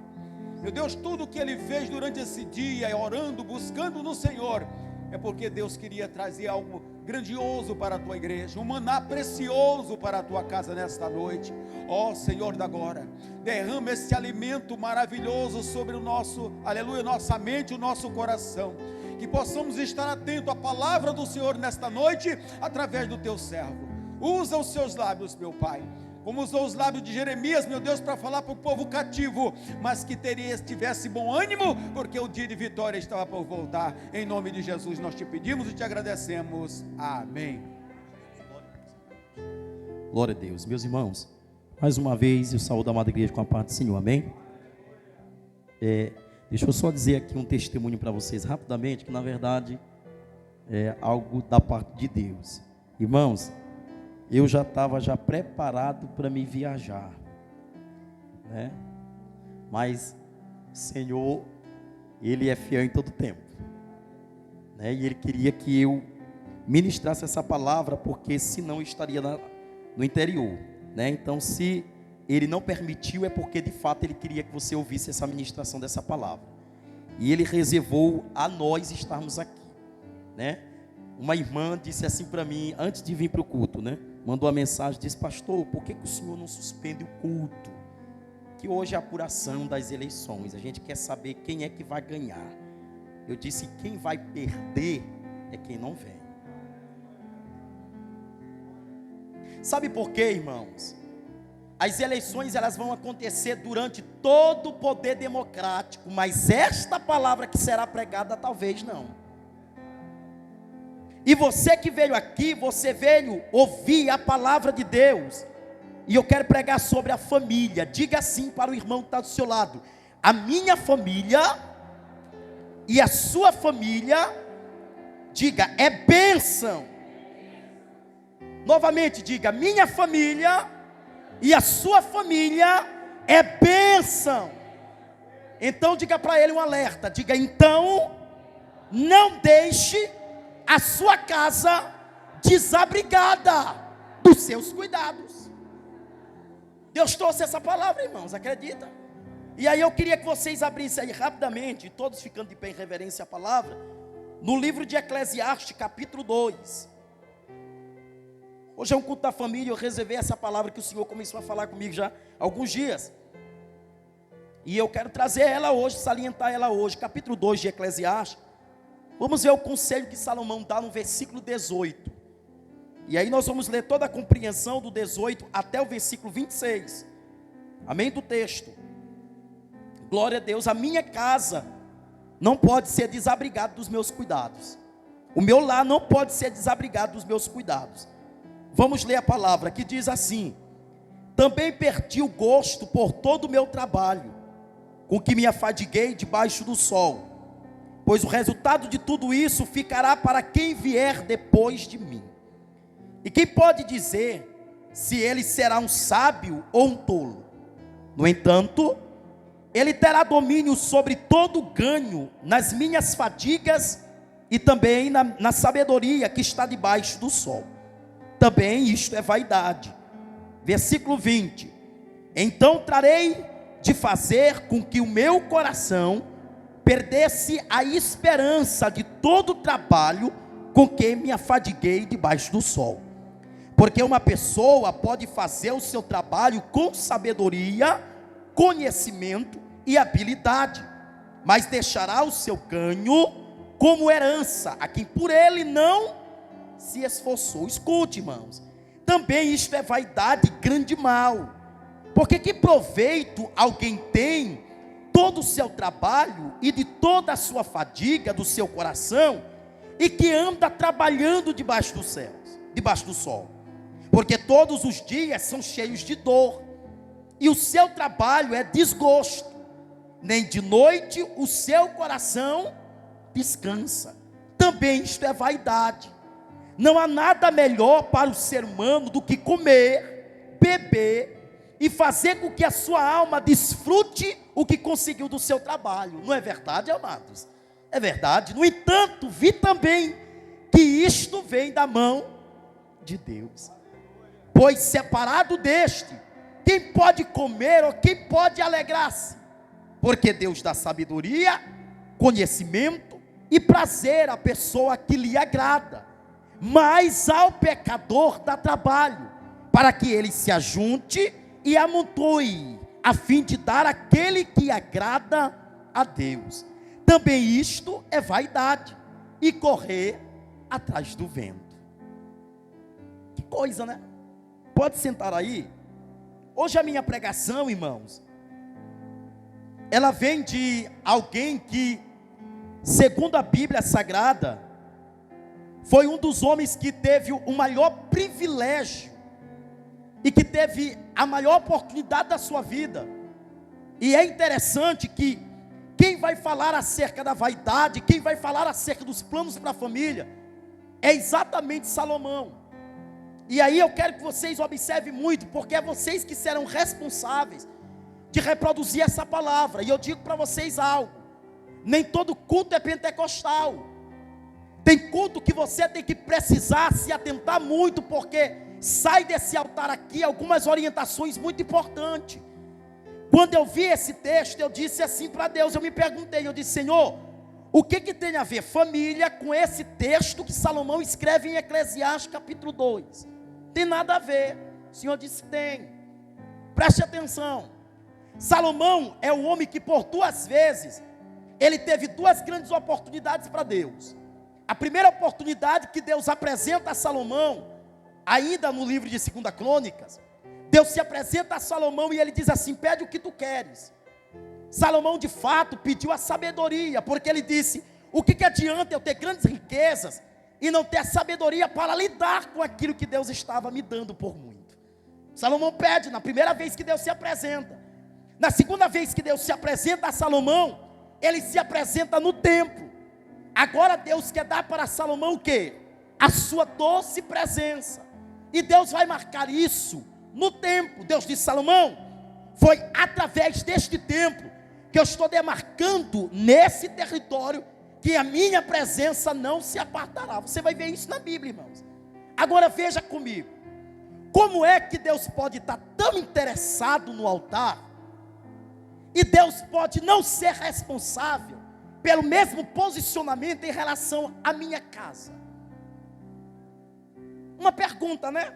[SPEAKER 7] Meu Deus, tudo que ele fez durante esse dia, orando, buscando no Senhor, é porque Deus queria trazer algo grandioso para a tua igreja, um maná precioso para a tua casa nesta noite. Ó Senhor da glória, derrama esse alimento maravilhoso sobre o nosso, aleluia, nossa mente, o nosso coração, que possamos estar atentos à palavra do Senhor nesta noite, através do teu servo. Usa os seus lábios, meu Pai, como usou os lábios de Jeremias, meu Deus, para falar para o povo cativo, mas que tivesse bom ânimo, porque o dia de vitória estava por voltar. Em nome de Jesus nós te pedimos e te agradecemos. Amém.
[SPEAKER 1] Glória a Deus. Meus irmãos, mais uma vez eu saúdo a amada igreja com a paz do Senhor, amém? Deixa eu só dizer aqui um testemunho para vocês rapidamente, que na verdade é algo da parte de Deus. Irmãos, eu já estava preparado para me viajar, né? Mas o Senhor, Ele é fiel em todo tempo, né? E Ele queria que eu ministrasse essa palavra, porque senão eu estaria no interior, né? Então, se Ele não permitiu, é porque de fato Ele queria que você ouvisse essa ministração dessa palavra. E Ele reservou a nós estarmos aqui, né? Uma irmã disse assim para mim, antes de vir para o culto, né? Mandou uma mensagem, disse: pastor, por que o senhor não suspende o culto? Que hoje é a apuração das eleições, a gente quer saber quem é que vai ganhar. Eu disse: quem vai perder é quem não vem. Sabe por quê, irmãos? As eleições, elas vão acontecer durante todo o poder democrático, mas esta palavra que será pregada, talvez não. E você que veio aqui, você veio ouvir a palavra de Deus. E eu quero pregar sobre a família. Diga assim para o irmão que está do seu lado: a minha família e a sua família, diga, é bênção. Novamente, diga: minha família e a sua família é bênção. Então diga para ele um alerta. Diga: então não deixe a sua casa desabrigada dos seus cuidados. Deus trouxe essa palavra, irmãos, acredita? E aí eu queria que vocês abrissem aí rapidamente, todos ficando de pé em reverência à palavra, no livro de Eclesiastes, capítulo 2. Hoje é um culto da família, eu reservei essa palavra que o Senhor começou a falar comigo já há alguns dias. E eu quero trazer ela hoje, salientar ela hoje, capítulo 2 de Eclesiastes. Vamos ver o conselho que Salomão dá no versículo 18. E aí nós vamos ler toda a compreensão do 18 até o versículo 26. Amém do texto. glória a Deus, a minha casa não pode ser desabrigada dos meus cuidados. O meu lar não pode ser desabrigado dos meus cuidados. Vamos ler a palavra que diz assim: também perdi o gosto por todo o meu trabalho, com que me afadiguei debaixo do sol, pois o resultado de tudo isso ficará para quem vier depois de mim. E quem pode dizer se ele será um sábio ou um tolo? No entanto, ele terá domínio sobre todo o ganho nas minhas fadigas e também na sabedoria que está debaixo do sol. Também isto é vaidade. Versículo 20: então trarei de fazer com que o meu coração perdesse a esperança de todo o trabalho com que me afadiguei debaixo do sol. Porque uma pessoa pode fazer o seu trabalho com sabedoria, conhecimento e habilidade, mas deixará o seu ganho como herança a quem por ele não se esforçou. Escute, irmãos, também isto é vaidade, grande mal. Porque que proveito alguém tem todo o seu trabalho e de toda a sua fadiga do seu coração, e que anda trabalhando debaixo dos céus, debaixo do sol? Porque todos os dias são cheios de dor, e o seu trabalho é desgosto. Nem de noite o seu coração descansa. Também isto é vaidade. Não há nada melhor para o ser humano do que comer, beber e fazer com que a sua alma desfrute o que conseguiu do seu trabalho. Não é verdade, amados? É verdade. No entanto, vi também que isto vem da mão de Deus. Pois separado deste, quem pode comer ou quem pode alegrar-se? Porque Deus dá sabedoria, conhecimento e prazer à pessoa que lhe agrada. Mas ao pecador dá trabalho, para que ele se ajunte e amontoe, a fim de dar aquele que agrada a Deus. Também isto é vaidade, e correr atrás do vento. Que coisa, né? Pode sentar aí. Hoje a minha pregação, irmãos, ela vem de alguém que, segundo a Bíblia Sagrada, foi um dos homens que teve o maior privilégio e que teve a maior oportunidade da sua vida. E é interessante que quem vai falar acerca da vaidade, quem vai falar acerca dos planos para a família, é exatamente Salomão. E aí eu quero que vocês observem muito, porque é vocês que serão responsáveis de reproduzir essa palavra. E eu digo para vocês algo: nem todo culto é pentecostal. Tem culto que você tem que precisar se atentar muito, porque sai desse altar aqui algumas orientações muito importantes. Quando eu vi esse texto, eu disse assim para Deus, eu me perguntei, eu disse: Senhor, o que tem a ver família com esse texto que Salomão escreve em Eclesiastes capítulo 2? Tem nada a ver. O Senhor disse: tem. Preste atenção. Salomão é o homem que por duas vezes, ele teve duas grandes oportunidades para Deus. A primeira oportunidade que Deus apresenta a Salomão, ainda no livro de 2 Crônicas, Deus se apresenta a Salomão e ele diz assim: pede o que tu queres. Salomão de fato pediu a sabedoria, porque ele disse: o que adianta eu ter grandes riquezas e não ter a sabedoria para lidar com aquilo que Deus estava me dando por muito? Salomão pede na primeira vez que Deus se apresenta. Na segunda vez que Deus se apresenta a Salomão, ele se apresenta no templo. Agora Deus quer dar para Salomão o quê? A sua doce presença. E Deus vai marcar isso no templo. Deus disse: Salomão, foi através deste templo que eu estou demarcando nesse território que a minha presença não se apartará. Você vai ver isso na Bíblia, irmãos. Agora veja comigo, como é que Deus pode estar tão interessado no altar, e Deus pode não ser responsável pelo mesmo posicionamento em relação à minha casa? Uma pergunta, né?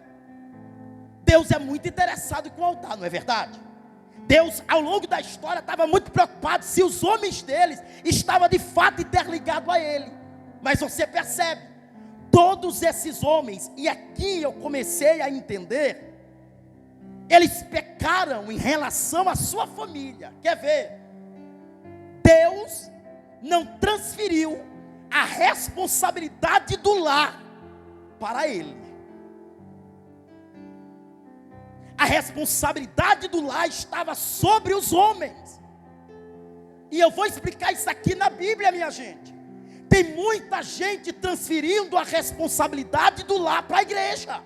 [SPEAKER 1] Deus é muito interessado com o altar, não é verdade? Deus, ao longo da história, estava muito preocupado se os homens deles estavam de fato interligados a Ele. Mas você percebe, todos esses homens, e aqui eu comecei a entender, eles pecaram em relação à sua família. Quer ver? Deus não transferiu a responsabilidade do lar para ele. A responsabilidade do lar estava sobre os homens. E eu vou explicar isso aqui na Bíblia, minha gente. Tem muita gente transferindo a responsabilidade do lar para a igreja.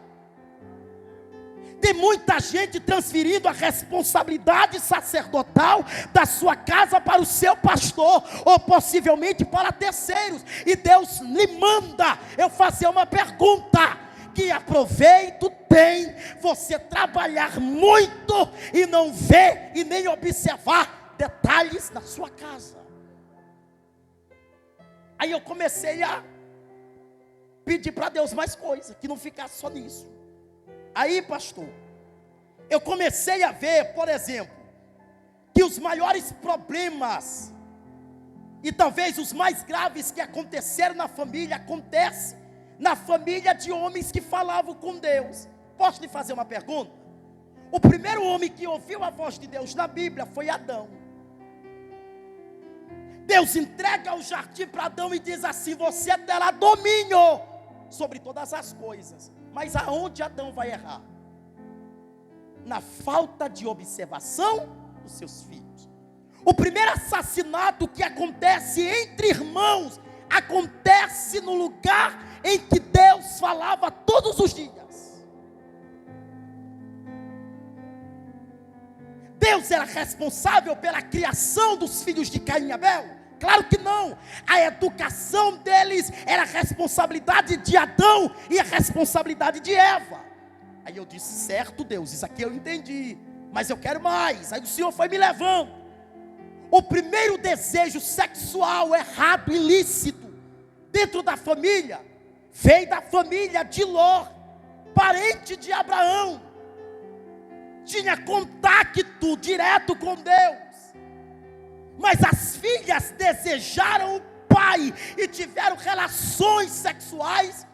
[SPEAKER 1] Tem muita gente transferindo a responsabilidade sacerdotal da sua casa para o seu pastor, ou possivelmente para terceiros. E Deus lhe manda eu fazer uma pergunta: que aproveito tem você trabalhar muito e não ver e nem observar detalhes da sua casa? Aí eu comecei a pedir para Deus mais coisa, que não ficasse só nisso. Aí, pastor, eu comecei a ver, por exemplo, que os maiores problemas e talvez os mais graves que aconteceram na família, acontecem na família de homens que falavam com Deus. Posso lhe fazer uma pergunta? O primeiro homem que ouviu a voz de Deus na Bíblia foi Adão. Deus entrega o jardim para Adão e diz assim: você terá domínio sobre todas as coisas. Mas aonde Adão vai errar? Na falta de observação dos seus filhos. O primeiro assassinato que acontece entre irmãos acontece no lugar em que Deus falava todos os dias. Deus era responsável pela criação dos filhos de Caim e Abel? Claro que não. A educação deles era a responsabilidade de Adão e a responsabilidade de Eva. Aí eu disse: certo, Deus, isso aqui eu entendi, mas eu quero mais. Aí o Senhor foi me levando. O primeiro desejo sexual errado, ilícito, dentro da família, veio da família de Ló, parente de Abraão. Tinha contato direto com Deus. Mas as filhas desejaram o pai e tiveram relações sexuais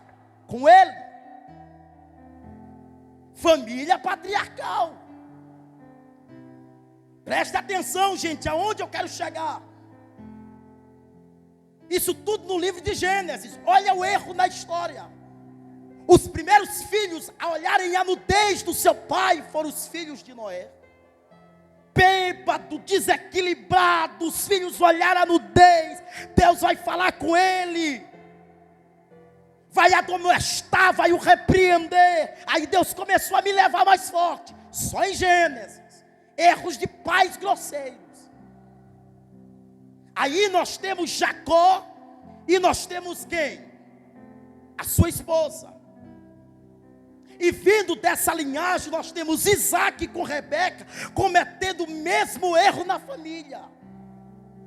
[SPEAKER 1] com ele. Família patriarcal. Preste atenção, gente, aonde eu quero chegar. Isso tudo no livro de Gênesis. Olha o erro na história. Os primeiros filhos a olharem a nudez do seu pai foram os filhos de Noé. Bêbado, desequilibrado, os filhos olharam a nudez. Deus vai falar com ele, vai admoestar, vai o repreender. Aí Deus começou a me levar mais forte. Só em Gênesis, erros de pais grosseiros. Aí nós temos Jacó e nós temos quem? A sua esposa. E vindo dessa linhagem, nós temos Isaac com Rebeca, cometendo o mesmo erro na família.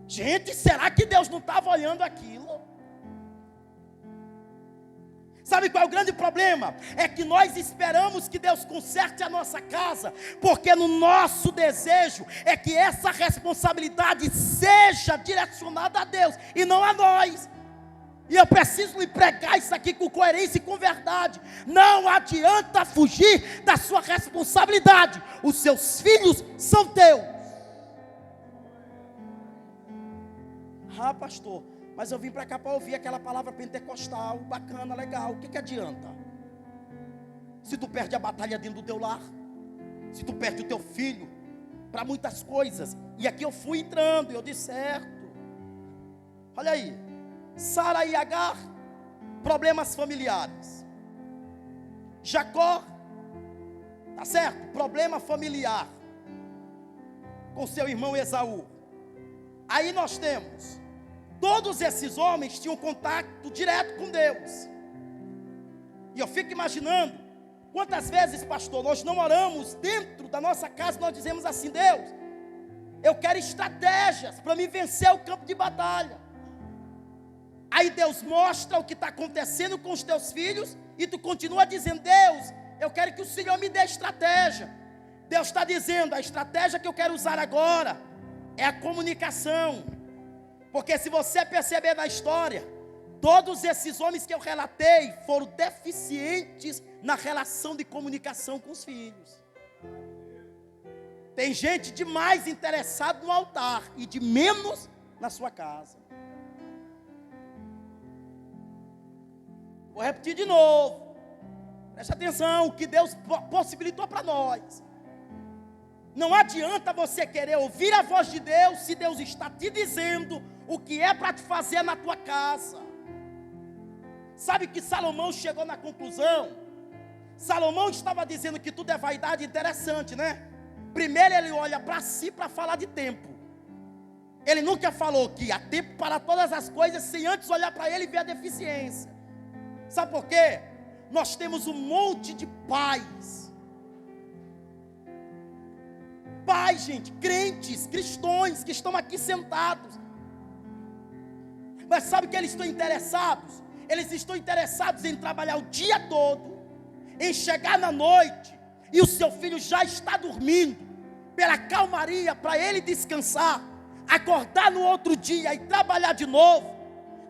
[SPEAKER 1] Gente, será que Deus não estava olhando aquilo? Sabe qual é o grande problema? É que nós esperamos que Deus conserte a nossa casa, porque no nosso desejo é que essa responsabilidade seja direcionada a Deus e não a nós. E eu preciso lhe pregar isso aqui com coerência e com verdade. Não adianta fugir da sua responsabilidade. Os seus filhos são teus. Ah, pastor, mas eu vim para cá para ouvir aquela palavra pentecostal, bacana, legal. O que adianta? Se tu perde a batalha dentro do teu lar, se tu perde o teu filho para muitas coisas. E aqui eu fui entrando e eu disse: certo. Olha aí, Sara e Agar, problemas familiares. Jacó, tá certo? Problema familiar com seu irmão Esaú. Aí nós temos, todos esses homens tinham contato direto com Deus. E eu fico imaginando, quantas vezes, pastor, nós não oramos dentro da nossa casa, nós dizemos assim: Deus, eu quero estratégias para me vencer o campo de batalha. Aí Deus mostra o que está acontecendo com os teus filhos, e tu continua dizendo: Deus, eu quero que o Senhor me dê estratégia. Deus está dizendo: a estratégia que eu quero usar agora é a comunicação. Porque se você perceber na história, todos esses homens que eu relatei foram deficientes na relação de comunicação com os filhos. Tem gente demais interessada no altar e de menos na sua casa. Vou repetir de novo. Preste atenção, o que Deus possibilitou para nós. Não adianta você querer ouvir a voz de Deus se Deus está te dizendo o que é para te fazer na tua casa. Sabe que Salomão chegou na conclusão? Salomão estava dizendo que tudo é vaidade, interessante, né? Primeiro ele olha para si para falar de tempo. Ele nunca falou que há tempo para todas as coisas sem antes olhar para ele e ver a deficiência. Sabe por quê? Nós temos um monte de pais. Pais, gente, crentes, cristãos que estão aqui sentados. Mas sabe que eles estão interessados? Eles estão interessados em trabalhar o dia todo, em chegar na noite, e o seu filho já está dormindo, pela calmaria, para ele descansar, acordar no outro dia e trabalhar de novo.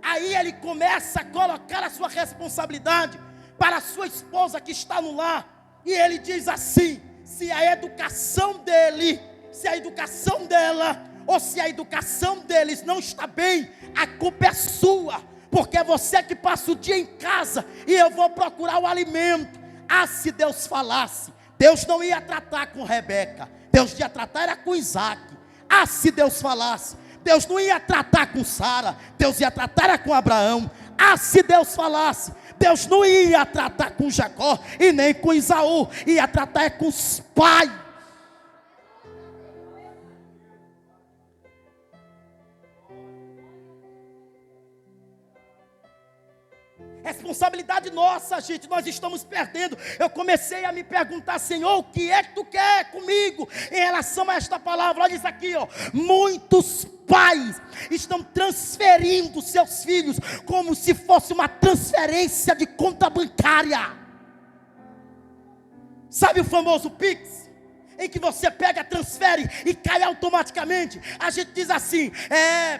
[SPEAKER 1] Aí ele começa a colocar a sua responsabilidade para a sua esposa que está no lar, e ele diz assim: se a educação dele, se a educação dela, ou se a educação deles não está bem, a culpa é sua, porque é você que passa o dia em casa, e eu vou procurar o alimento. Ah, se Deus falasse, Deus não ia tratar com Rebeca, Deus ia tratar era com Isaac. Ah, se Deus falasse, Deus não ia tratar com Sara, Deus ia tratar era com Abraão. Ah, se Deus falasse, Deus não ia tratar com Jacó e nem com Isaú, ia tratar com os pais. Responsabilidade nossa, gente, nós estamos perdendo. Eu comecei a me perguntar: Senhor, o que é que tu quer comigo em relação a esta palavra? Olha isso aqui, ó. Muitos pais estão transferindo seus filhos como se fosse uma transferência de conta bancária. Sabe o famoso Pix? Em que você pega, transfere e cai automaticamente. A gente diz assim: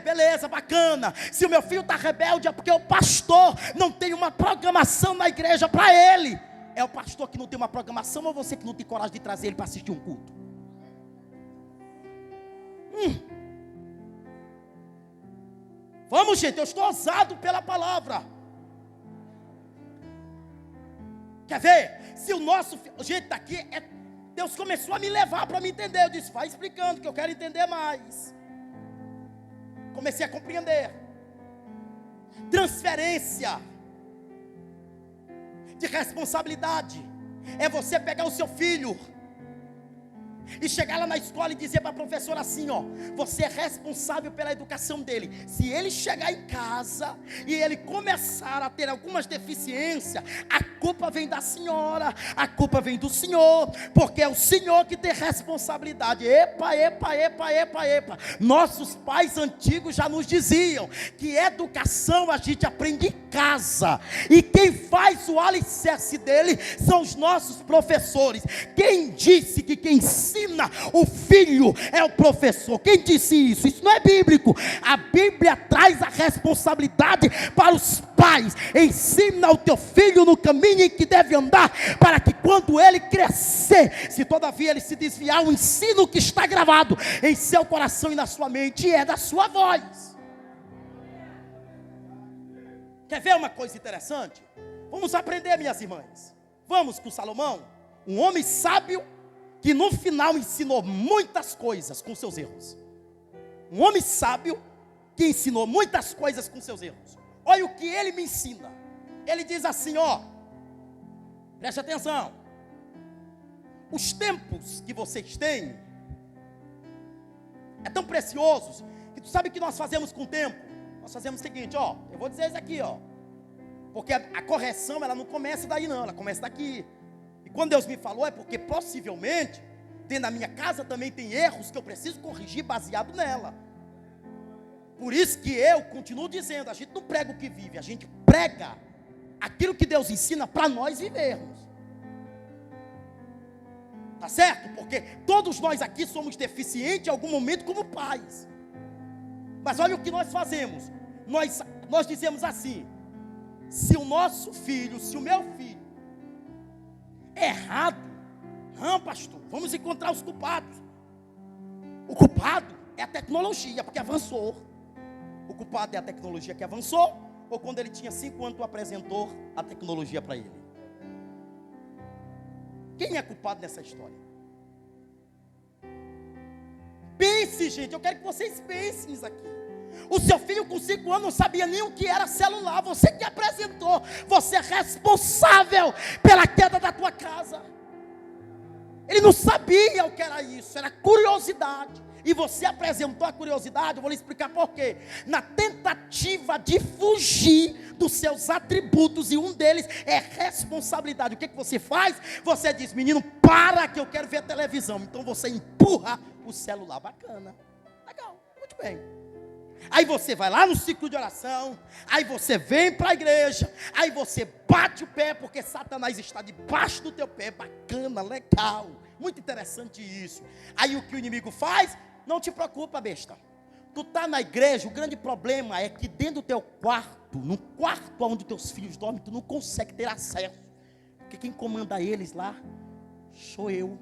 [SPEAKER 1] beleza, bacana. Se o meu filho está rebelde é porque o pastor não tem uma programação na igreja para ele. É o pastor que não tem uma programação, ou você que não tem coragem de trazer ele para assistir um culto? Vamos, gente, eu estou ousado pela palavra. Quer ver? Se o nosso gente daqui Deus começou a me levar para me entender. Eu disse: vai explicando que eu quero entender mais. Comecei a compreender. Transferência de responsabilidade é você pegar o seu filho e chegar lá na escola e dizer para a professora assim: ó, você é responsável pela educação dele. Se ele chegar em casa e ele começar a ter algumas deficiências, a culpa vem da senhora, a culpa vem do senhor, porque é o senhor que tem responsabilidade. Epa. Nossos pais antigos já nos diziam que educação a gente aprende em casa, e quem faz o alicerce dele são os nossos professores. Quem disse que quem ensina o filho é o professor? Quem disse isso? Isso não é bíblico. A Bíblia traz a responsabilidade para os pais. Ensina o teu filho no caminho em que deve andar, para que quando ele crescer, se todavia ele se desviar, o ensino que está gravado em seu coração e na sua mente é da sua voz. Quer ver uma coisa interessante? Vamos aprender, minhas irmãs. Vamos com Salomão, um homem sábio que no final ensinou muitas coisas com seus erros. Um homem sábio que ensinou muitas coisas com seus erros. Olha o que ele me ensina. Ele diz assim, ó, preste atenção. Os tempos que vocês têm é tão preciosos que tu sabe o que nós fazemos com o tempo? Nós fazemos o seguinte, ó, eu vou dizer isso aqui, ó, porque a correção ela não começa daí não, ela começa daqui. E quando Deus me falou é porque possivelmente dentro da minha casa também tem erros que eu preciso corrigir baseado nela. Por isso que eu continuo dizendo, a gente não prega o que vive, a gente prega aquilo que Deus ensina para nós vivermos. Tá certo? Porque todos nós aqui somos deficientes em algum momento como pais. Mas olha o que nós fazemos. Nós dizemos assim: se o nosso filho, se o meu filho é errado, não, pastor, vamos encontrar os culpados. O culpado é a tecnologia, porque avançou. culpado é a tecnologia que avançou, ou quando ele tinha 5 anos, tu apresentou a tecnologia para ele? Quem é culpado nessa história? Pense, gente, eu quero que vocês pensem nisso aqui. O seu filho com 5 anos não sabia nem o que era celular, você que apresentou, você é responsável pela queda da tua casa. Ele não sabia o que era isso, era curiosidade. E você apresentou a curiosidade, eu vou lhe explicar por quê. Na tentativa de fugir dos seus atributos, e um deles é responsabilidade. O que você faz? Você diz, menino, para que eu quero ver a televisão. Então você empurra o celular. Bacana, legal, muito bem. Aí você vai lá no ciclo de oração, aí você vem para a igreja, aí você bate o pé, porque Satanás está debaixo do teu pé. Bacana, legal, muito interessante isso. Aí o que o inimigo faz? Não te preocupa, besta. Tu está na igreja, o grande problema é que dentro do teu quarto, no quarto onde teus filhos dormem, tu não consegue ter acesso. Porque quem comanda eles lá, sou eu.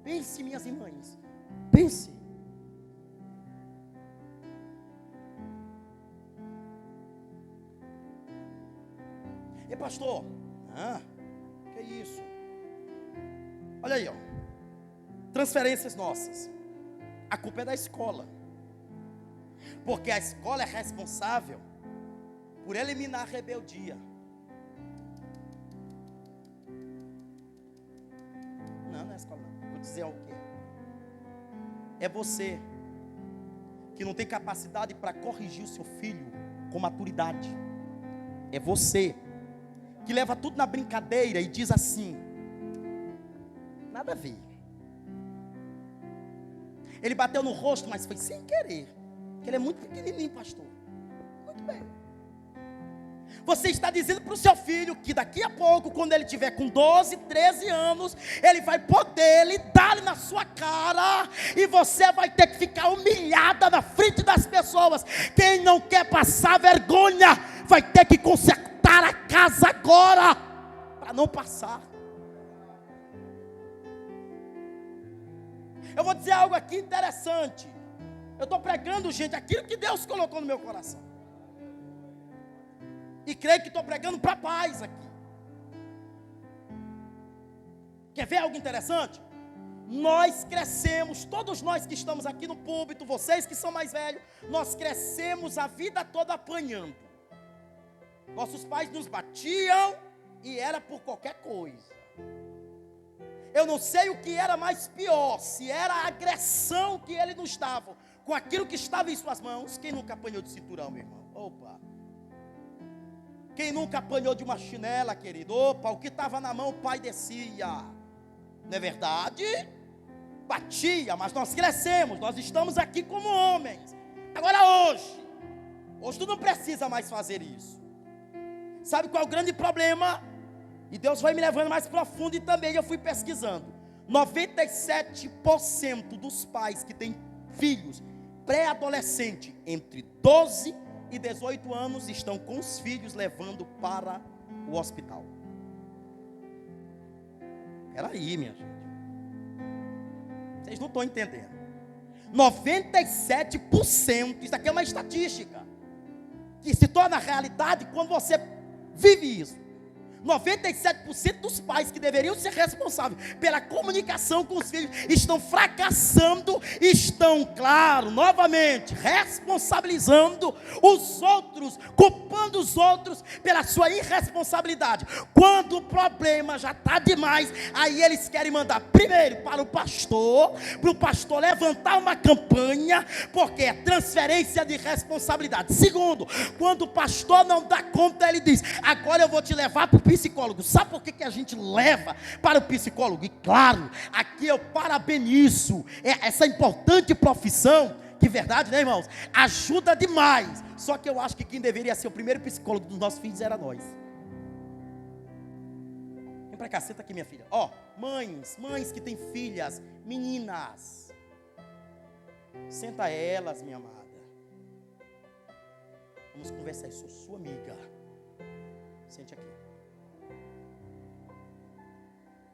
[SPEAKER 1] Pense, minhas irmãs, pense. E pastor, que isso? Olha aí, ó. Transferências nossas. A culpa é da escola. Porque a escola é responsável por eliminar a rebeldia. Não é a escola não. Vou dizer o quê? É você que não tem capacidade para corrigir o seu filho com maturidade. É você que leva tudo na brincadeira e diz assim, nada a ver. Ele bateu no rosto, mas foi sem querer. Porque ele é muito pequenininho, pastor. Muito bem. Você está dizendo para o seu filho que daqui a pouco, quando ele tiver com 12, 13 anos, ele vai poder lhe dar na sua cara, e você vai ter que ficar humilhada na frente das pessoas. Quem não quer passar vergonha, vai ter que consertar a casa agora, para não passar. Eu vou dizer algo aqui interessante. Eu estou pregando, gente, aquilo que Deus colocou no meu coração. E creio que estou pregando para paz aqui. Quer ver algo interessante? Nós crescemos, todos nós que estamos aqui no púlpito, vocês que são mais velhos, nós crescemos a vida toda apanhando. Nossos pais nos batiam e era por qualquer coisa. Eu não sei o que era mais pior, se era a agressão que ele nos dava, com aquilo que estava em suas mãos. Quem nunca apanhou de cinturão, meu irmão? Opa! Quem nunca apanhou de uma chinela, querido? Opa, o que estava na mão o pai descia. Não é verdade? Batia, mas nós crescemos, nós estamos aqui como homens. Agora hoje tu não precisa mais fazer isso. Sabe qual é o grande problema? E Deus vai me levando mais profundo, e também eu fui pesquisando. 97% dos pais que têm filhos pré-adolescentes entre 12 e 18 anos estão com os filhos levando para o hospital. Peraí, minha gente. Vocês não estão entendendo. 97%, isso aqui é uma estatística que se torna realidade quando você vive isso. 97% dos pais que deveriam ser responsáveis pela comunicação com os filhos estão fracassando, estão, claro, novamente, responsabilizando os outros, culpando os outros pela sua irresponsabilidade. Quando o problema já está demais, aí eles querem mandar primeiro para o pastor levantar uma campanha, porque é transferência de responsabilidade. Segundo, quando o pastor não dá conta, ele diz, agora eu vou te levar para o psicólogo. Sabe por que a gente leva para o psicólogo? E claro, aqui eu parabenizo essa importante profissão, que verdade, né, irmãos? Ajuda demais. Só que eu acho que quem deveria ser o primeiro psicólogo dos nossos filhos era nós. Vem pra cá, senta aqui, minha filha. Ó, mães que têm filhas, meninas, senta elas, minha amada. Vamos conversar, eu sou sua amiga. Sente aqui.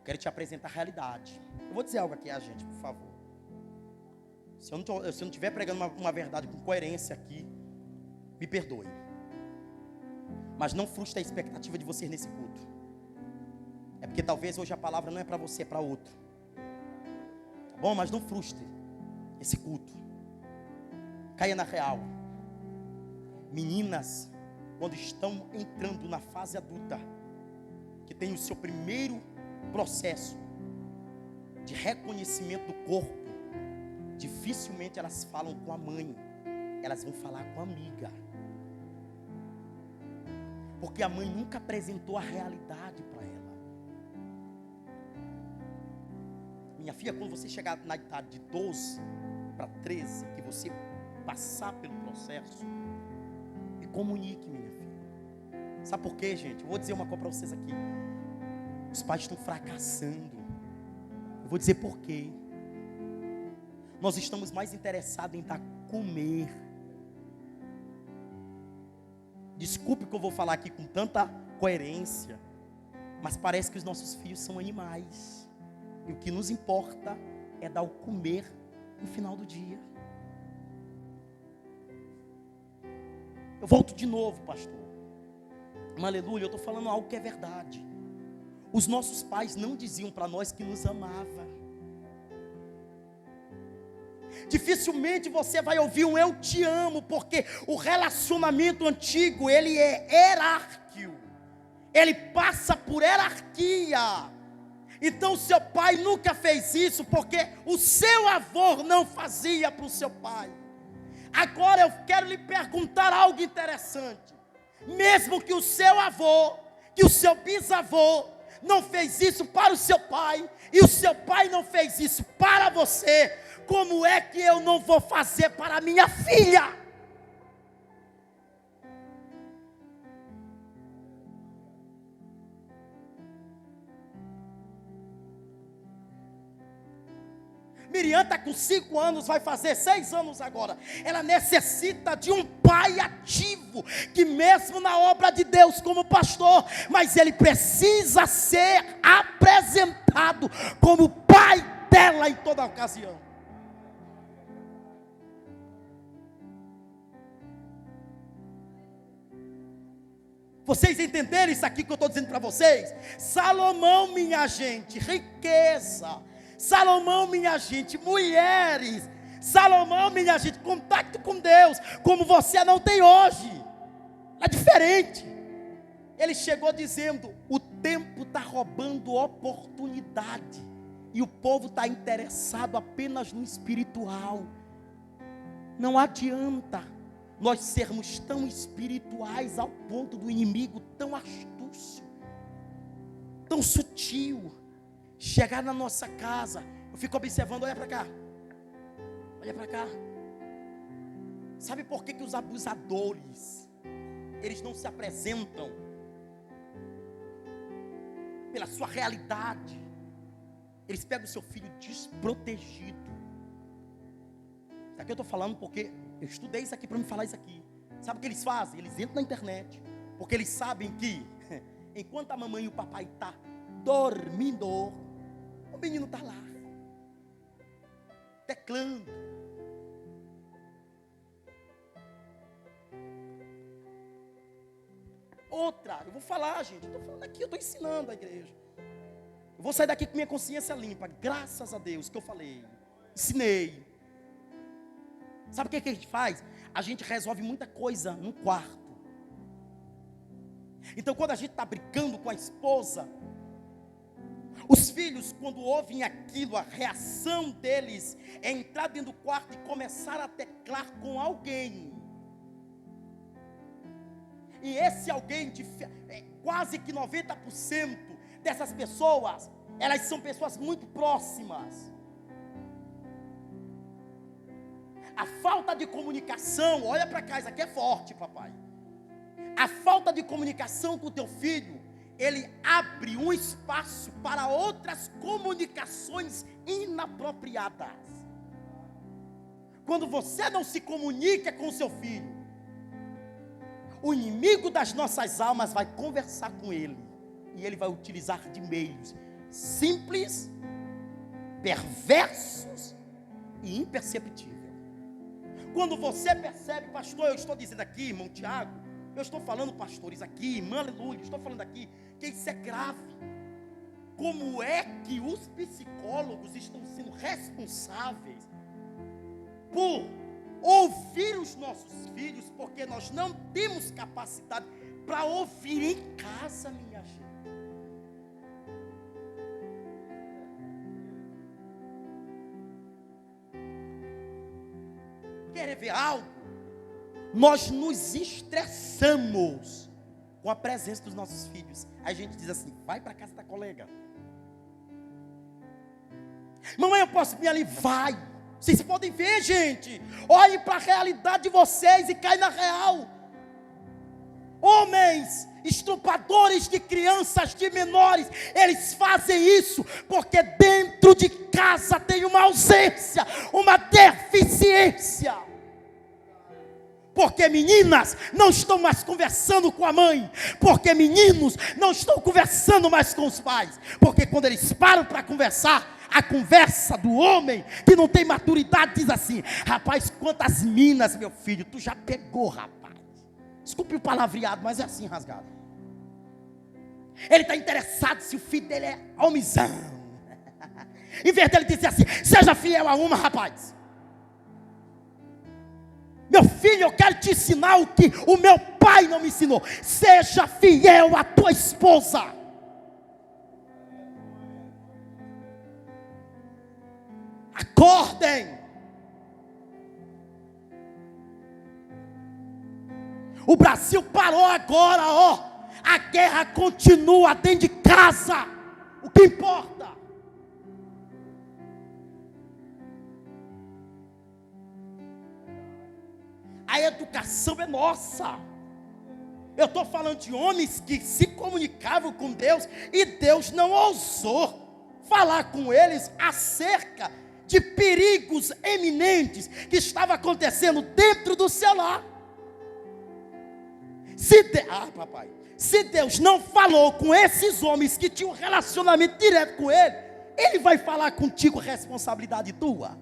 [SPEAKER 8] quero te apresentar a realidade. Eu vou dizer algo aqui a gente, por favor. Se eu não estiver pregando uma verdade com coerência aqui, me perdoe. Mas não frustre a expectativa de vocês nesse culto. É porque talvez hoje a palavra não é para você, é para outro. Tá bom? Mas não frustre esse culto. Caia na real. Meninas, quando estão entrando na fase adulta, que tem o seu primeiro processo de reconhecimento do corpo, dificilmente elas falam com a mãe, elas vão falar com a amiga. Porque a mãe nunca apresentou a realidade para ela. Minha filha, quando você chegar na idade de 12 para 13, que você passar pelo processo, me comunique, minha filha. Sabe por quê, gente? Eu vou dizer uma coisa para vocês aqui. Os pais estão fracassando. Eu vou dizer por quê. Nós estamos mais interessados em dar comer. Desculpe que eu vou falar aqui com tanta coerência, mas parece que os nossos filhos são animais. E o que nos importa é dar o comer no final do dia. Eu volto de novo, pastor. Aleluia, eu estou falando algo que é verdade. Os nossos pais não diziam para nós que nos amavam. Dificilmente você vai ouvir um eu te amo, porque o relacionamento antigo, ele é hierárquico. Ele passa por hierarquia. Então seu pai nunca fez isso, porque o seu avô não fazia para o seu pai. Agora eu quero lhe perguntar algo interessante. Mesmo que o seu avô, que o seu bisavô não fez isso para o seu pai, e o seu pai não fez isso para você, como é que eu não vou fazer para a minha filha? Miriam está com 5 anos, vai fazer 6 anos agora. Ela necessita de um pai ativo, que mesmo na obra de Deus como pastor, mas ele precisa ser apresentado como pai dela em toda ocasião. Vocês entenderam isso aqui que eu estou dizendo para vocês? Salomão, minha gente, riqueza. Salomão, minha gente, mulheres. Salomão, minha gente, contato com Deus, como você não tem hoje. É diferente. Ele chegou dizendo: o tempo está roubando oportunidade, e o povo está interessado apenas no espiritual. Não adianta nós sermos tão espirituais ao ponto do inimigo tão astúcio, tão sutil, chegar na nossa casa. Eu fico observando, olha para cá, olha para cá. Sabe por que os abusadores, eles não se apresentam pela sua realidade? Eles pegam o seu filho desprotegido. Daqui eu estou falando porque eu estudei isso aqui para me falar isso aqui. Sabe o que eles fazem? Eles entram na internet, porque eles sabem que enquanto a mamãe e o papai estão dormindo, o menino está lá, teclando. Outra, eu vou falar, gente, eu estou falando aqui, eu estou ensinando a igreja. Eu vou sair daqui com minha consciência limpa, graças a Deus que eu falei, ensinei. Sabe o que a gente faz? A gente resolve muita coisa no quarto. Então quando a gente está brigando com a esposa, os filhos, quando ouvem aquilo, a reação deles é entrar dentro do quarto e começar a teclar com alguém. E esse alguém, quase que 90% dessas pessoas, elas são pessoas muito próximas. A falta de comunicação, olha para cá, isso aqui é forte, papai. A falta de comunicação com o teu filho, ele abre um espaço para outras comunicações inapropriadas. Quando você não se comunica com o seu filho, o inimigo das nossas almas vai conversar com ele, e ele vai utilizar de meios. simples, perversos e imperceptível. Quando você percebe, pastor, eu estou dizendo aqui, irmão Tiago, eu estou falando, pastores, aqui, irmã Aleluia, estou falando aqui, que isso é grave. Como é que os psicólogos estão sendo responsáveis por ouvir os nossos filhos, porque nós não temos capacidade para ouvir em casa, minha gente. Quer ver algo? Nós nos estressamos com a presença dos nossos filhos. Aí a gente diz assim, vai para casa da colega. Mamãe, eu posso vir ali? Vai. Vocês podem ver, gente. Olhem para a realidade de vocês e cai na real. Homens, estupradores de crianças, de menores, eles fazem isso porque dentro de casa tem uma ausência, uma deficiência. Porque meninas não estão mais conversando com a mãe, porque meninos não estão conversando mais com os pais, porque quando eles param para conversar, a conversa do homem que não tem maturidade diz assim: rapaz, quantas minas, meu filho, tu já pegou, rapaz. Desculpe o palavreado, mas é assim rasgado. Ele está interessado se o filho dele é homizão. Em vez dele dizer assim, seja fiel a uma, rapaz. Meu filho, eu quero te ensinar o que o meu pai não me ensinou. Seja fiel à tua esposa. Acordem. O Brasil parou agora, ó. A guerra continua dentro de casa. O que importa? A educação é nossa. Eu estou falando de homens que se comunicavam com Deus e Deus não ousou falar com eles acerca de perigos eminentes que estavam acontecendo dentro do seu lar. Se Deus não falou com esses homens que tinham um relacionamento direto com Ele, Ele vai falar contigo, responsabilidade tua.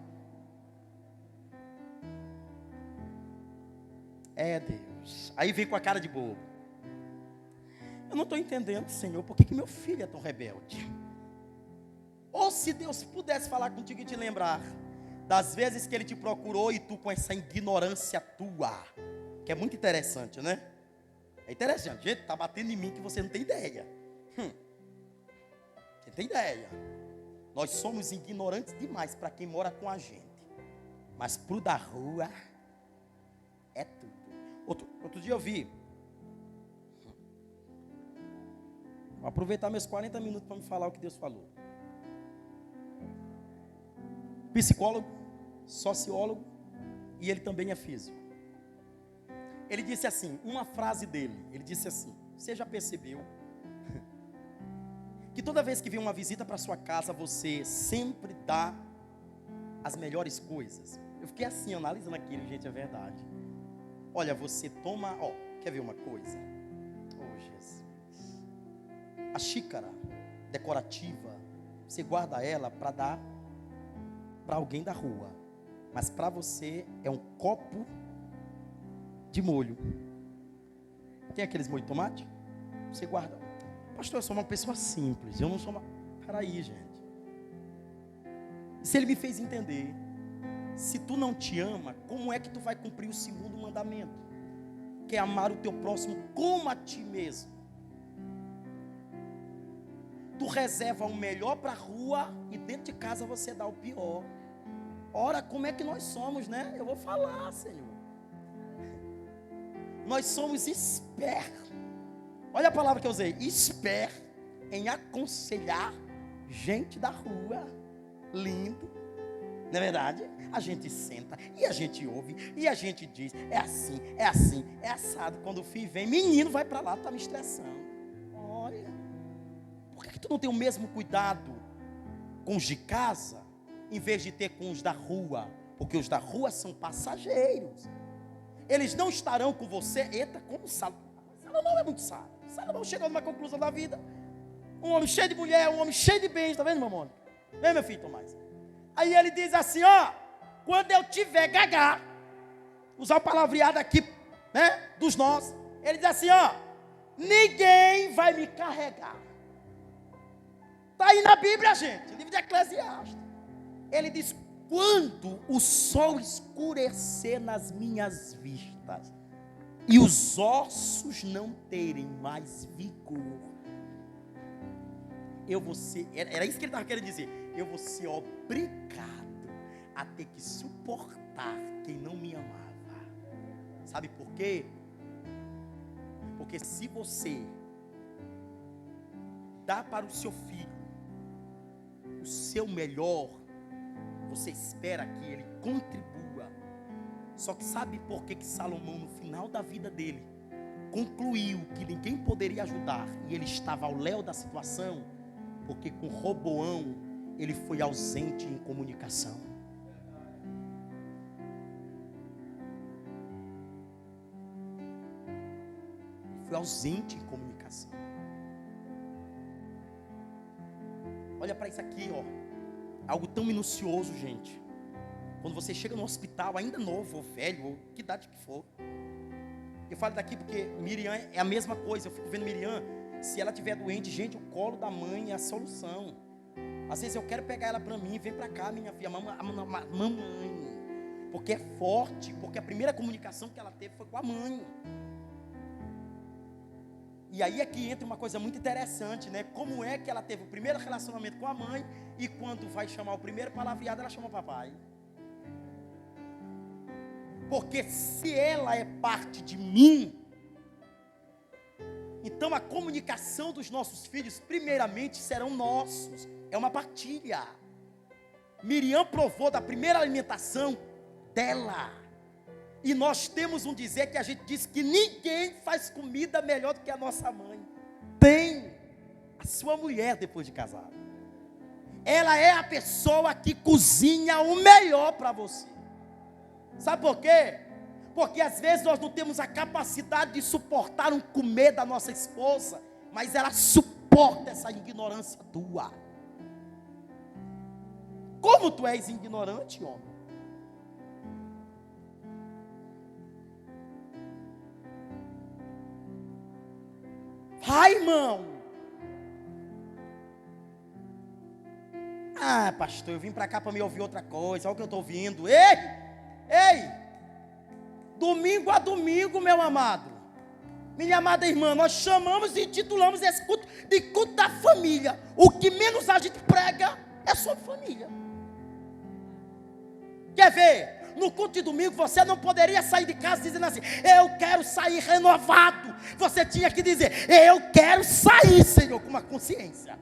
[SPEAKER 8] É Deus. Aí vem com a cara de bobo. Eu não estou entendendo, Senhor, por que meu filho é tão rebelde? Ou se Deus pudesse falar contigo e te lembrar das vezes que Ele te procurou e tu com essa ignorância tua, que é muito interessante, né? É interessante, gente, está batendo em mim que você não tem ideia. Você tem ideia? Nós somos ignorantes demais para quem mora com a gente. Mas pro da rua é tudo. Outro dia eu vi. Vou aproveitar meus 40 minutos para me falar o que Deus falou. Psicólogo, sociólogo, e ele também é físico. Ele disse assim, uma frase dele, ele disse assim: você já percebeu que toda vez que vem uma visita para sua casa, você sempre dá as melhores coisas? Eu fiquei assim, analisando aquilo, gente, é verdade. Olha, você toma, quer ver uma coisa? Jesus. A xícara decorativa, você guarda ela para dar para alguém da rua, mas para você é um copo de molho. Tem aqueles molho de tomate? Você guarda. Pastor, eu sou uma pessoa simples, eu não sou uma... Peraí, gente. Se Ele me fez entender, se tu não te ama, como é que tu vai cumprir o segundo mandamento? Que é amar o teu próximo como a ti mesmo. Tu reserva o melhor para a rua e dentro de casa você dá o pior. Ora, como é que nós somos, né? Eu vou falar, Senhor. Nós somos espertos. Olha a palavra que eu usei, esperto em aconselhar gente da rua. Lindo. Não é verdade? A gente senta e a gente ouve e a gente diz, é assim, é assado. Quando o filho vem, menino, vai para lá, tá me estressando. Olha, por que tu não tem o mesmo cuidado com os de casa, em vez de ter com os da rua? Porque os da rua são passageiros. Eles não estarão com você. Eita, como Salomão é muito sábio. Salomão chegou numa conclusão da vida. Um homem cheio de mulher, um homem cheio de bens, tá vendo, irmã Mônica? Vem, meu filho Tomás. Aí ele diz assim, ó, quando eu tiver gagá, usar o palavreado aqui, né, dos nós, ele diz assim, ó, ninguém vai me carregar. Está aí na Bíblia, gente, livro de Eclesiastes. Ele diz, quando o sol escurecer nas minhas vistas e os ossos não terem mais vigor, eu vou ser, era isso que ele estava querendo dizer, eu vou ser obrigado a ter que suportar quem não me amava. Sabe por quê? Porque se você dá para o seu filho o seu melhor, você espera que ele contribua. Só que sabe por que Salomão, no final da vida dele, concluiu que ninguém poderia ajudar e ele estava ao léu da situação? Porque com Roboão ele foi ausente em comunicação. Foi ausente em comunicação. Olha para isso aqui, ó. Algo tão minucioso, gente. Quando você chega no hospital, ainda novo, ou velho, ou que idade que for. Eu falo daqui porque Miriam é a mesma coisa. Eu fico vendo Miriam, se ela estiver doente, gente, o colo da mãe é a solução. Às vezes eu quero pegar ela para mim, vem para cá, minha filha, mamãe. Porque é forte, porque a primeira comunicação que ela teve foi com a mãe. E aí é que entra uma coisa muito interessante, né? Como é que ela teve o primeiro relacionamento com a mãe e quando vai chamar o primeiro palavreado, ela chama o papai. Porque se ela é parte de mim, então a comunicação dos nossos filhos, primeiramente, serão nossos. É uma partilha. Miriam provou da primeira alimentação dela. E nós temos um dizer que a gente diz que ninguém faz comida melhor do que a nossa mãe. Tem a sua mulher depois de casar. Ela é a pessoa que cozinha o melhor para você. Sabe por quê? Porque às vezes nós não temos a capacidade de suportar um comer da nossa esposa, mas ela suporta essa ignorância tua. Como tu és ignorante, homem? Ai, irmão. Ah, pastor, eu vim para cá para me ouvir outra coisa. Olha o que eu estou ouvindo. Ei, domingo a domingo, meu amado, minha amada irmã, nós chamamos e intitulamos esse culto de culto da família. O que menos a gente prega é sobre família. Quer ver? No culto de domingo você não poderia sair de casa dizendo assim, eu quero sair renovado. Você tinha que dizer, eu quero sair, Senhor, com uma consciência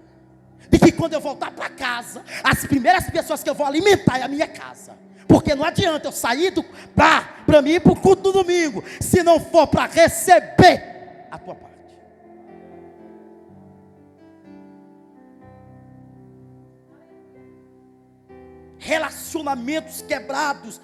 [SPEAKER 8] de que quando eu voltar para casa, as primeiras pessoas que eu vou alimentar é a minha casa. Porque não adianta eu sair para mim ir para o culto do domingo, se não for para receber a tua parte. Relacionamentos quebrados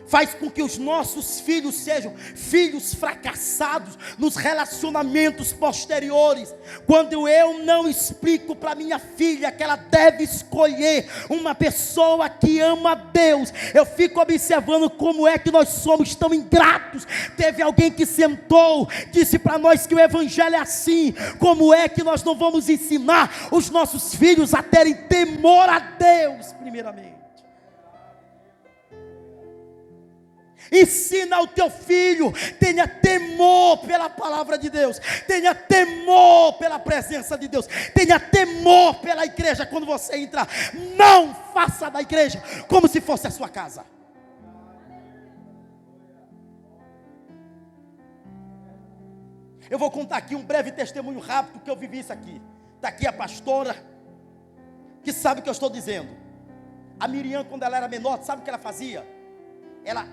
[SPEAKER 8] faz com que os nossos filhos sejam filhos fracassados nos relacionamentos posteriores. Quando eu não explico para minha filha que ela deve escolher uma pessoa que ama a Deus, eu fico observando como é que nós somos tão ingratos. Teve alguém que sentou, disse para nós que o evangelho é assim. Como é que nós não vamos ensinar os nossos filhos a terem temor a Deus primeiramente? Ensina o teu filho, tenha temor pela palavra de Deus, tenha temor pela presença de Deus, tenha temor pela igreja. Quando você entrar, não faça da igreja como se fosse a sua casa. Eu vou contar aqui um breve testemunho rápido que eu vivi isso aqui. Está aqui a pastora que sabe o que eu estou dizendo. A Miriam, quando ela era menor, sabe o que ela fazia? Ela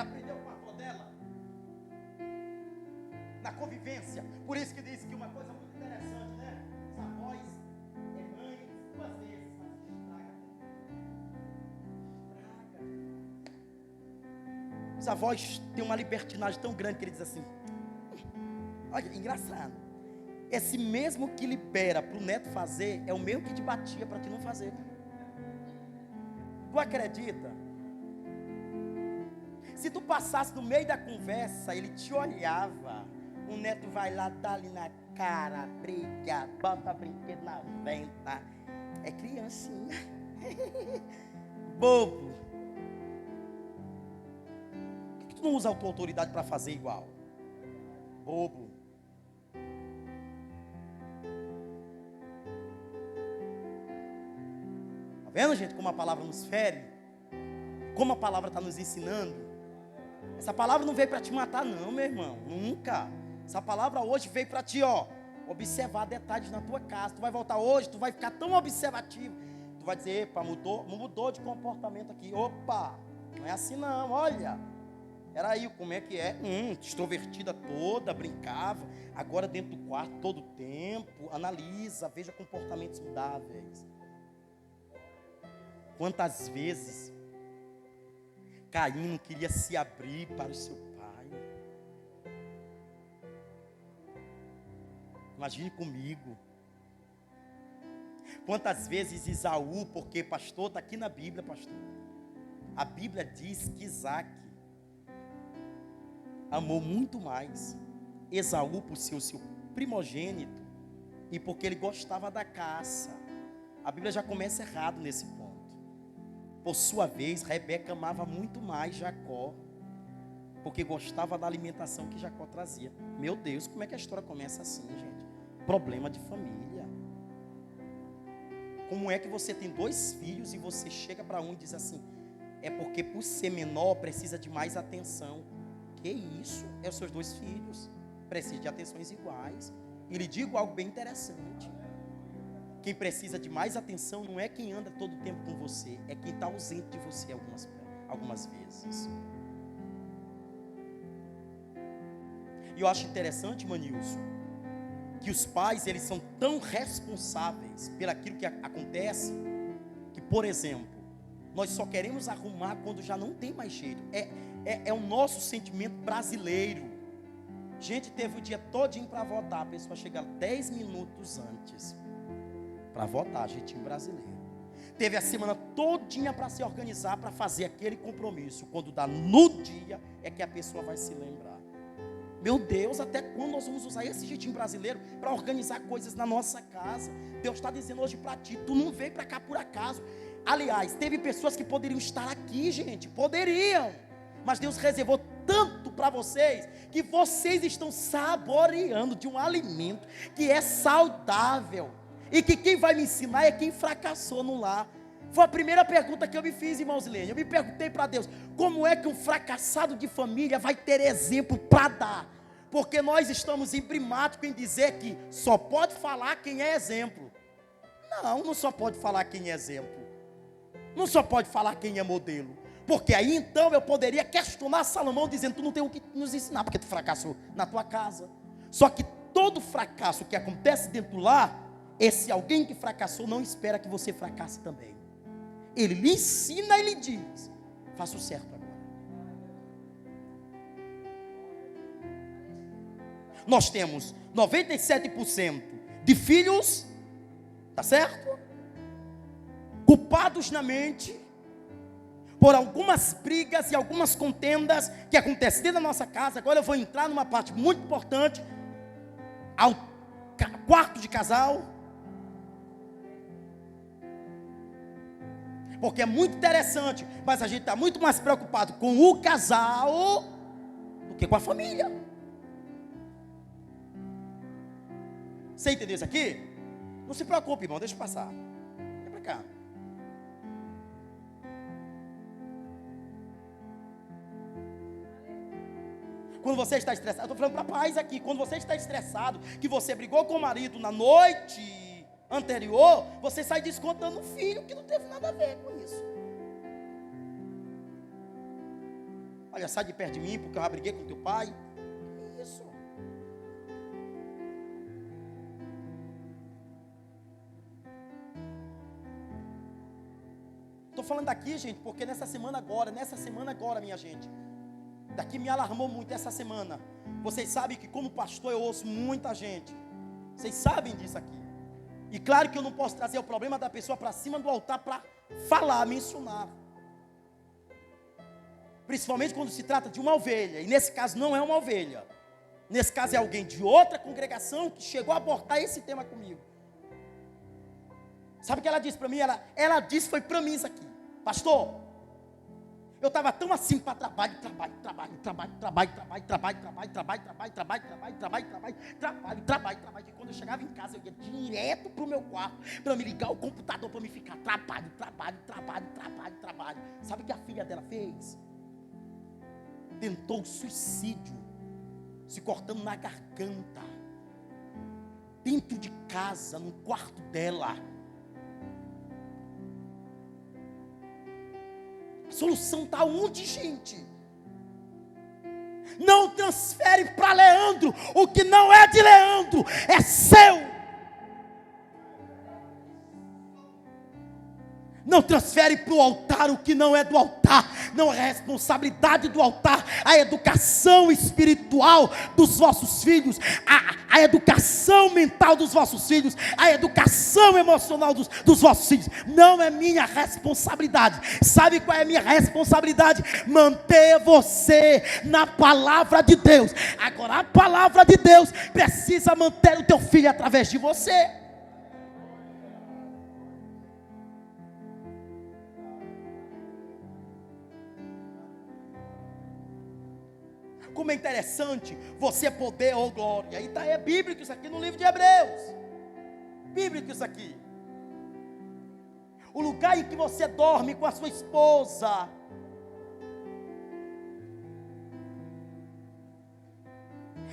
[SPEAKER 8] aprendeu com a avó dela na convivência. Por isso que diz que uma coisa muito interessante, né? Os avós é mãe duas vezes, estraga. Os avós têm uma libertinagem tão grande que eles dizem assim, olha, engraçado, esse mesmo que libera para o neto fazer, é o mesmo que te batia para te não fazer. Tu acredita? Se tu passasse no meio da conversa, ele te olhava, o neto vai lá, dá ali na cara, briga, bota brinquedo na venta. É criancinha. Bobo. Por que tu não usa a tua autoridade para fazer igual? Bobo. Tá vendo, gente, como a palavra nos fere? Como a palavra está nos ensinando? Essa palavra não veio para te matar não, meu irmão. Nunca. Essa palavra hoje veio para ti, ó, observar detalhes na tua casa. Tu vai voltar hoje, tu vai ficar tão observativo. Tu vai dizer, epa, mudou de comportamento aqui. Opa, não é assim não, olha. Era aí, como é que é? Extrovertida toda, brincava. Agora dentro do quarto, todo o tempo. Analisa, veja comportamentos mudáveis. Quantas vezes Caim não queria se abrir para o seu pai? Imagine comigo. Quantas vezes Esaú, porque pastor, está aqui na Bíblia, pastor. A Bíblia diz que Isaac amou muito mais Esaú por ser o seu primogênito e porque ele gostava da caça. A Bíblia já começa errado nesse ponto. Por sua vez, Rebeca amava muito mais Jacó, porque gostava da alimentação que Jacó trazia. Meu Deus, como é que a história começa assim, gente? Problema de família. Como é que você tem 2 filhos e você chega para um e diz assim, é porque por ser menor precisa de mais atenção. Que isso? É os seus 2 filhos. Precisam de atenções iguais. E lhe digo algo bem interessante. Quem precisa de mais atenção não é quem anda todo o tempo com você, é quem está ausente de você algumas vezes. E eu acho interessante, Manilson, que os pais, eles são tão responsáveis pelaquilo que acontece, que, por exemplo, nós só queremos arrumar quando já não tem mais jeito. É o nosso sentimento brasileiro. Gente, teve o dia todinho para votar, a pessoa chega 10 minutos antes para votar, jeitinho brasileiro. Teve a semana todinha para se organizar, para fazer aquele compromisso. Quando dá no dia, é que a pessoa vai se lembrar. Meu Deus, até quando nós vamos usar esse jeitinho brasileiro para organizar coisas na nossa casa? Deus está dizendo hoje para ti, tu não veio para cá por acaso. Aliás, teve pessoas que poderiam estar aqui, gente, poderiam. Mas Deus reservou tanto para vocês, que vocês estão saboreando de um alimento que é saudável. E que quem vai me ensinar é quem fracassou no lar. Foi a primeira pergunta que eu me fiz, irmãos Lênin. Eu me perguntei para Deus, como é que um fracassado de família vai ter exemplo para dar? Porque nós estamos imprimáticos em dizer que só pode falar quem é exemplo. Não só pode falar quem é exemplo. Não só pode falar quem é modelo. Porque aí então eu poderia questionar Salomão dizendo, tu não tem o que nos ensinar, porque tu fracassou na tua casa. Só que todo fracasso que acontece dentro do lar, esse alguém que fracassou não espera que você fracasse também. Ele lhe ensina e lhe diz, faça o certo agora. Nós temos 97% de filhos, tá certo? Culpados na mente por algumas brigas e algumas contendas que acontecem dentro da nossa casa. Agora eu vou entrar numa parte muito importante, ao quarto de casal. Porque é muito interessante, mas a gente está muito mais preocupado com o casal do que com a família. Você entendeu isso aqui? Não se preocupe, irmão, deixa eu passar. Vem para cá. Quando você está estressado, eu estou falando para pais aqui, quando você está estressado, que você brigou com o marido na noite anterior, você sai descontando o filho que não teve nada a ver com isso. Olha, sai de perto de mim porque eu já briguei com teu pai. Que isso? Estou falando aqui, gente, porque nessa semana agora, minha gente, daqui me alarmou muito essa semana. Vocês sabem que como pastor eu ouço muita gente Vocês sabem disso aqui. E claro que eu não posso trazer o problema da pessoa para cima do altar para falar, mencionar. Principalmente quando se trata de uma ovelha. E nesse caso não é uma ovelha. Nesse caso é alguém de outra congregação que chegou a abordar esse tema comigo. Sabe o que ela disse para mim? Ela disse, foi para mim isso aqui. Pastor, eu estava tão assim para trabalho. E quando eu chegava em casa, eu ia direto para o meu quarto, para me ligar o computador, para me ficar trabalho. Sabe o que a filha dela fez? Tentou o suicídio, se cortando na garganta, dentro de casa, no quarto dela. A solução está onde, gente? Não transfere para Leandro o que não é de Leandro, é seu. Não transfere para o altar o que não é do altar. Não é responsabilidade do altar a educação espiritual dos vossos filhos, a educação mental dos vossos filhos, a educação emocional dos vossos filhos. Não é minha responsabilidade. Sabe qual é a minha responsabilidade? Manter você na palavra de Deus. Agora a palavra de Deus precisa manter o teu filho através de você. Como é interessante você poder, oh glória, e é bíblico isso aqui no livro de Hebreus, bíblico isso aqui, o lugar em que você dorme com a sua esposa,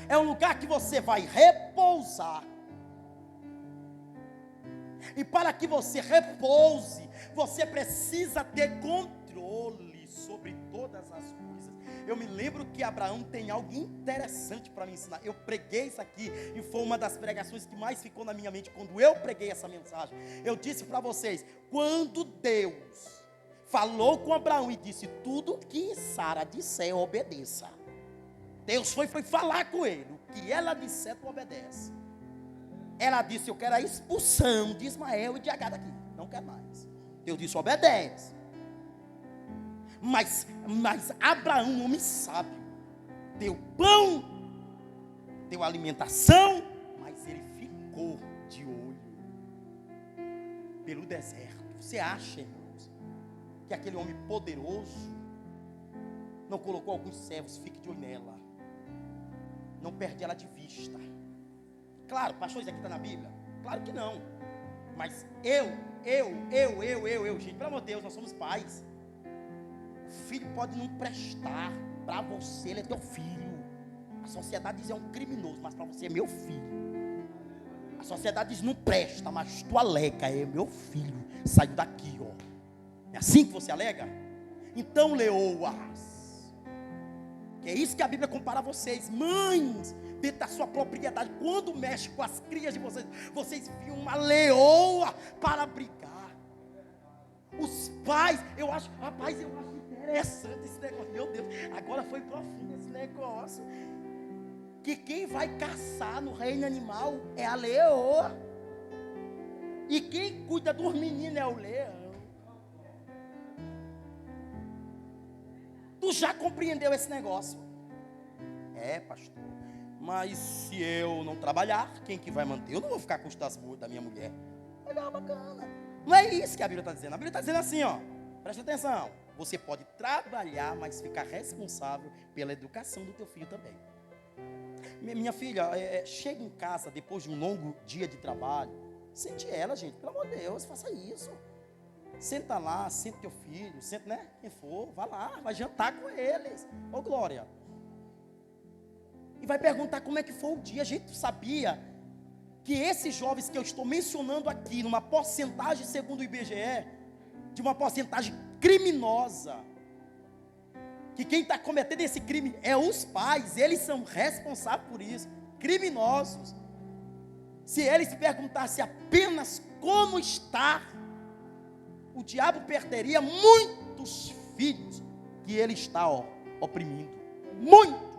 [SPEAKER 8] é um lugar que você vai repousar, e para que você repouse, você precisa ter controle sobre todas as coisas. Eu me lembro que Abraão tem algo interessante para me ensinar. Eu preguei isso aqui e foi uma das pregações que mais ficou na minha mente quando eu preguei essa mensagem. Eu disse para vocês, quando Deus falou com Abraão e disse, tudo que Sara disser, obedeça. Deus foi falar com ele, o que ela disser, tu obedece. Ela disse, eu quero a expulsão de Ismael e de Agar daqui, não quer mais. Deus disse, obedece. Mas Abraão, um homem sábio, deu pão, deu alimentação, mas ele ficou de olho pelo deserto. Você acha, irmãos, que aquele homem poderoso não colocou alguns servos, fique de olho nela, não perde ela de vista? Claro, pastor, isso aqui está na Bíblia? Claro que não. Mas gente, pelo amor de Deus, nós somos pais. O filho pode não prestar para você, ele é teu filho. A sociedade diz é um criminoso, mas para você é meu filho. A sociedade diz não presta, mas tu alega, é meu filho. Saiu daqui, ó. É assim que você alega? Então, leoas, que é isso que a Bíblia compara vocês, mães, dentro da sua propriedade, quando mexe com as crias de vocês, vocês viam uma leoa para brigar. Os pais, eu acho interessante esse negócio. Meu Deus, agora foi profundo esse negócio. Que quem vai caçar no reino animal é a leoa. E quem cuida dos meninos é o leão. Tu já compreendeu esse negócio? É, pastor. Mas se eu não trabalhar, quem que vai manter? Eu não vou ficar com os tascos da minha mulher. Legal, bacana. Não é isso que a Bíblia está dizendo. A Bíblia está dizendo assim, ó. Presta atenção. Você pode trabalhar, mas ficar responsável pela educação do teu filho também. Minha filha, chega em casa depois de um longo dia de trabalho. Sente ela, gente. Pelo amor de Deus, faça isso. Senta lá, senta teu filho. Senta, né? Quem for, vai lá, vai jantar com eles. Ô, glória. E vai perguntar como é que foi o dia. A gente sabia que esses jovens que eu estou mencionando aqui, numa porcentagem, segundo o IBGE, de uma porcentagem criminosa, que quem está cometendo esse crime é os pais, eles são responsáveis por isso, criminosos. Se eles perguntassem apenas como está, o diabo perderia muitos filhos que ele está oprimindo, muitos.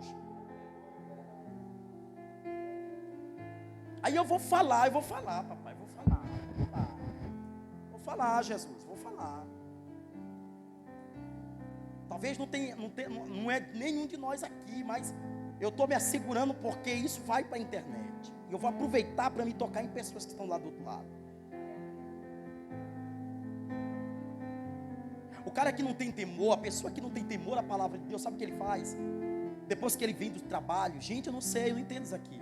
[SPEAKER 8] Aí eu vou falar, papai, vou falar, Jesus, vou falar. Talvez não é nenhum de nós aqui, mas eu estou me assegurando porque isso vai para a internet. E eu vou aproveitar para me tocar em pessoas que estão lá do outro lado. O cara que não tem temor, a pessoa que não tem temor à palavra de Deus, sabe o que ele faz? Depois que ele vem do trabalho, gente, eu não sei, eu não entendo isso aqui.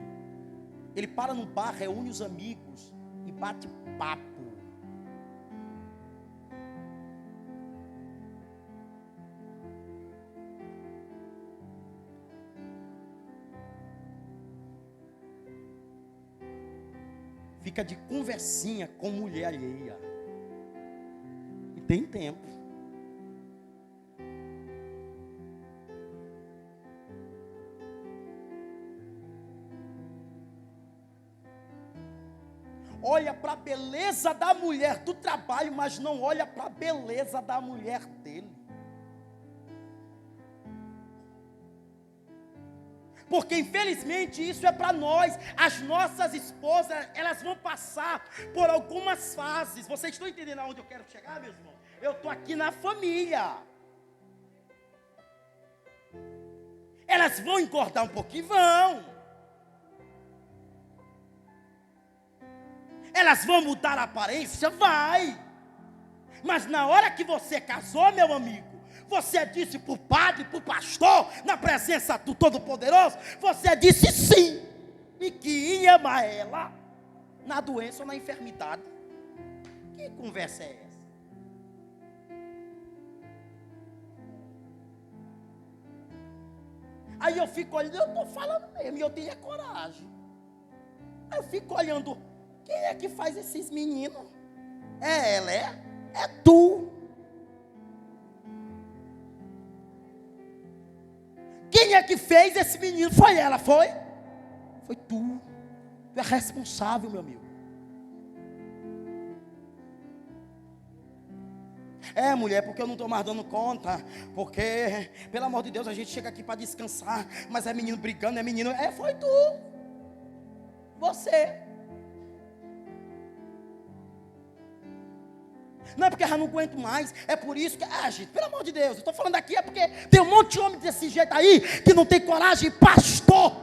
[SPEAKER 8] Ele para num bar, reúne os amigos e bate papo. Fica de conversinha com mulher alheia. E tem tempo. Olha para a beleza da mulher do trabalho, mas não olha para a beleza da mulher dele. Porque infelizmente isso é para nós. As nossas esposas, elas vão passar por algumas fases. Vocês estão entendendo aonde eu quero chegar, meus irmãos? Eu estou aqui na família. Elas vão engordar um pouquinho? Vão. Elas vão mudar a aparência? Vai. Mas na hora que você casou, meu amigo, você disse para o padre, para o pastor, na presença do Todo-Poderoso, você disse sim, e que ia amar ela, na doença ou na enfermidade. Que conversa é essa? Aí eu fico olhando, eu estou falando mesmo, e eu tenho a coragem. Aí eu fico olhando, quem é que faz esses meninos? É ela, é tu. Quem é que fez esse menino? Foi ela, foi? Foi tu. Tu é responsável, meu amigo. É, mulher, porque eu não estou mais dando conta. Porque, pelo amor de Deus, a gente chega aqui para descansar. Mas é menino brigando, é menino. É, foi tu. Você. Não é porque eu já não aguento mais. É por isso que, gente, pelo amor de Deus, eu estou falando aqui é porque tem um monte de homem desse jeito aí que não tem coragem, pastor.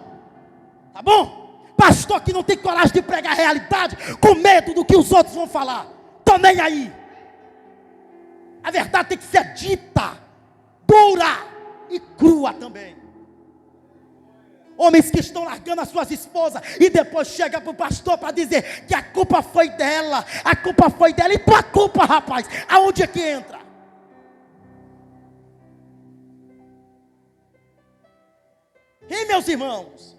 [SPEAKER 8] Tá bom? Pastor que não tem coragem de pregar a realidade com medo do que os outros vão falar. Tô nem aí. A verdade tem que ser dita, dura e crua também. Homens que estão largando as suas esposas e depois chega para o pastor para dizer que a culpa foi dela, e tua culpa, rapaz, aonde é que entra? E meus irmãos,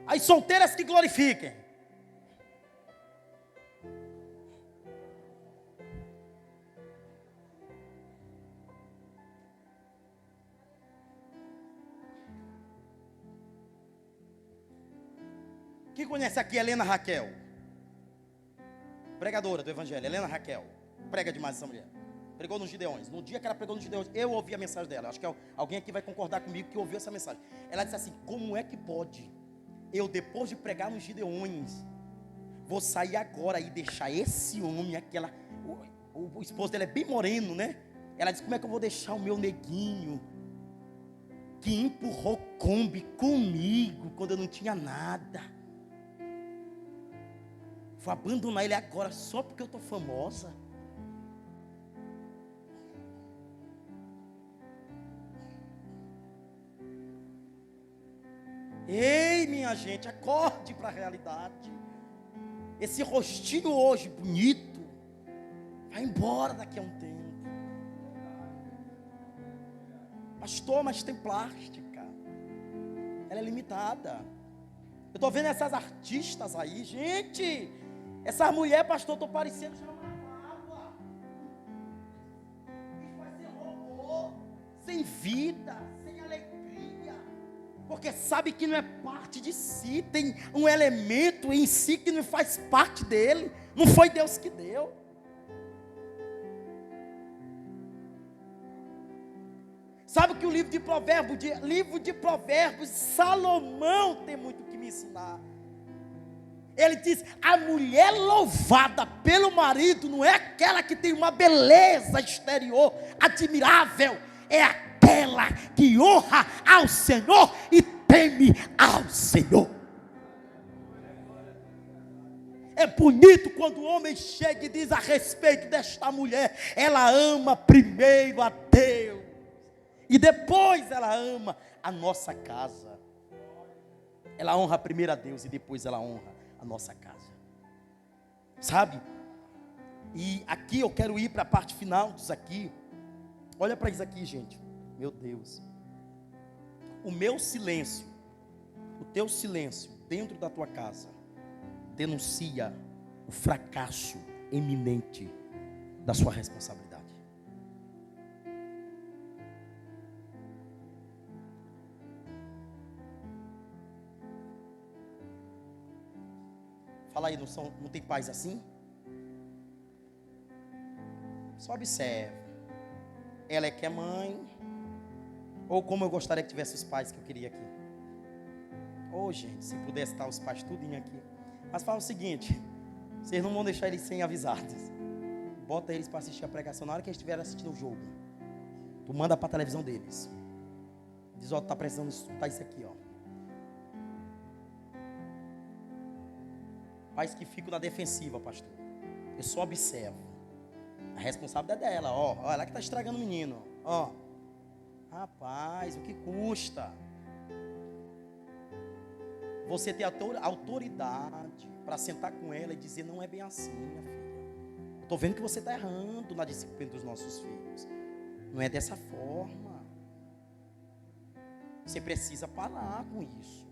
[SPEAKER 8] as solteiras que glorifiquem. Quem conhece aqui Helena Raquel? Pregadora do Evangelho, Helena Raquel. Prega demais essa mulher. Pregou nos Gideões. No dia que ela pregou nos Gideões, eu ouvi a mensagem dela. Acho que alguém aqui vai concordar comigo que ouviu essa mensagem. Ela disse assim: como é que pode eu, depois de pregar nos Gideões, vou sair agora e deixar esse homem, o esposo dela é bem moreno, né? Ela disse: como é que eu vou deixar o meu neguinho, que empurrou Kombi comigo, quando eu não tinha nada? Vou abandonar ele agora só porque eu estou famosa? Ei, minha gente, acorde para a realidade. Esse rostinho hoje bonito vai embora daqui a um tempo. Pastor, mas tem plástica. Ela é limitada. Eu estou vendo essas artistas aí, gente. Essas mulheres, pastor, estou parecendo já uma água. Isso vai ser robô, sem vida, sem alegria. Porque sabe que não é parte de si. Tem um elemento em si que não faz parte dele. Não foi Deus que deu. Sabe que o livro de Provérbios, Salomão tem muito que me ensinar. Ele diz: a mulher louvada pelo marido não é aquela que tem uma beleza exterior admirável, é aquela que honra ao Senhor e teme ao Senhor. É bonito quando o homem chega e diz a respeito desta mulher: ela ama primeiro a Deus, e depois ela ama a nossa casa. Ela honra primeiro a Deus e depois ela honra a nossa casa. Sabe? E aqui eu quero ir para a parte final disso aqui. Olha para isso aqui, gente. Meu Deus. O meu silêncio, o teu silêncio dentro da tua casa denuncia o fracasso iminente da sua responsabilidade. Fala aí, não tem pais assim? Só observe. Ela é que é mãe, ou como eu gostaria que tivesse os pais que eu queria aqui. Ô, gente, se pudesse estar os pais tudinho aqui. Mas fala o seguinte: vocês não vão deixar eles sem avisados. Bota eles para assistir a pregação na hora que eles estiverem assistindo o jogo. Tu manda para a televisão deles. Diz: ó, tu tá precisando escutar isso aqui, ó. Pais que ficam na defensiva, pastor. Eu só observo. A responsabilidade é dela, ó. Ela que está estragando o menino, ó. Rapaz, o que custa? Você ter autoridade para sentar com ela e dizer: não é bem assim, minha filha. Estou vendo que você está errando na disciplina dos nossos filhos. Não é dessa forma. Você precisa parar com isso.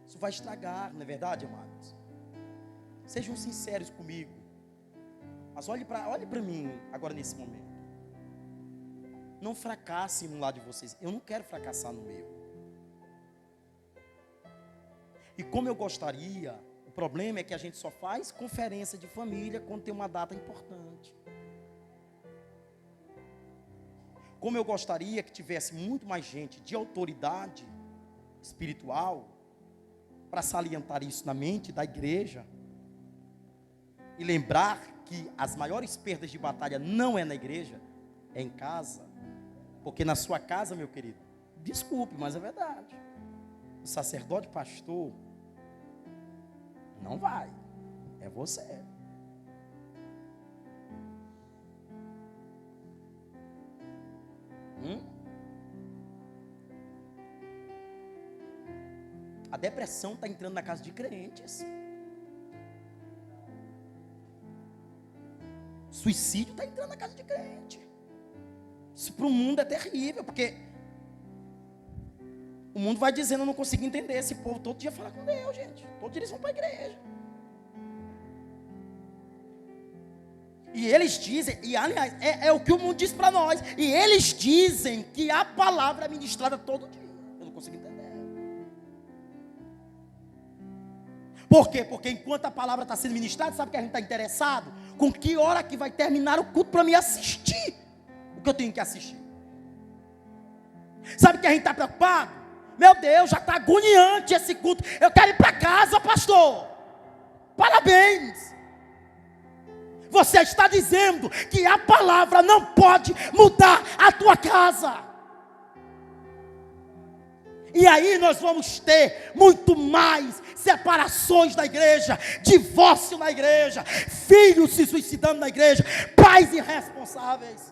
[SPEAKER 8] Isso vai estragar, não é verdade, amados? Sejam sinceros comigo. Mas olhe para mim agora nesse momento. Não fracasse no lado de vocês. Eu não quero fracassar no meu. E como eu gostaria, o problema é que a gente só faz conferência de família quando tem uma data importante. Como eu gostaria que tivesse muito mais gente de autoridade espiritual para salientar isso na mente da igreja e lembrar que as maiores perdas de batalha não é na igreja, é em casa. Porque na sua casa, meu querido, desculpe, mas é verdade, o sacerdote pastor não vai, é você. A depressão está entrando na casa de crentes. Suicídio está entrando na casa de crente. Isso para o mundo é terrível, porque o mundo vai dizendo: eu não consigo entender esse povo todo dia falar com Deus, gente. Todos eles vão para a igreja. E eles dizem, e aliás, é o que o mundo diz para nós. E eles dizem que a palavra é ministrada todo dia. Eu não consigo entender. Por quê? Porque enquanto a palavra está sendo ministrada, sabe que a gente está interessado? Com que hora que vai terminar o culto para me assistir o que eu tenho que assistir? Sabe que a gente está preocupado? Meu Deus, já está agoniante esse culto. Eu quero ir para casa, pastor. Parabéns. Você está dizendo que a palavra não pode mudar a tua casa. E aí nós vamos ter muito mais separações na igreja, divórcio na igreja, filhos se suicidando na igreja, pais irresponsáveis,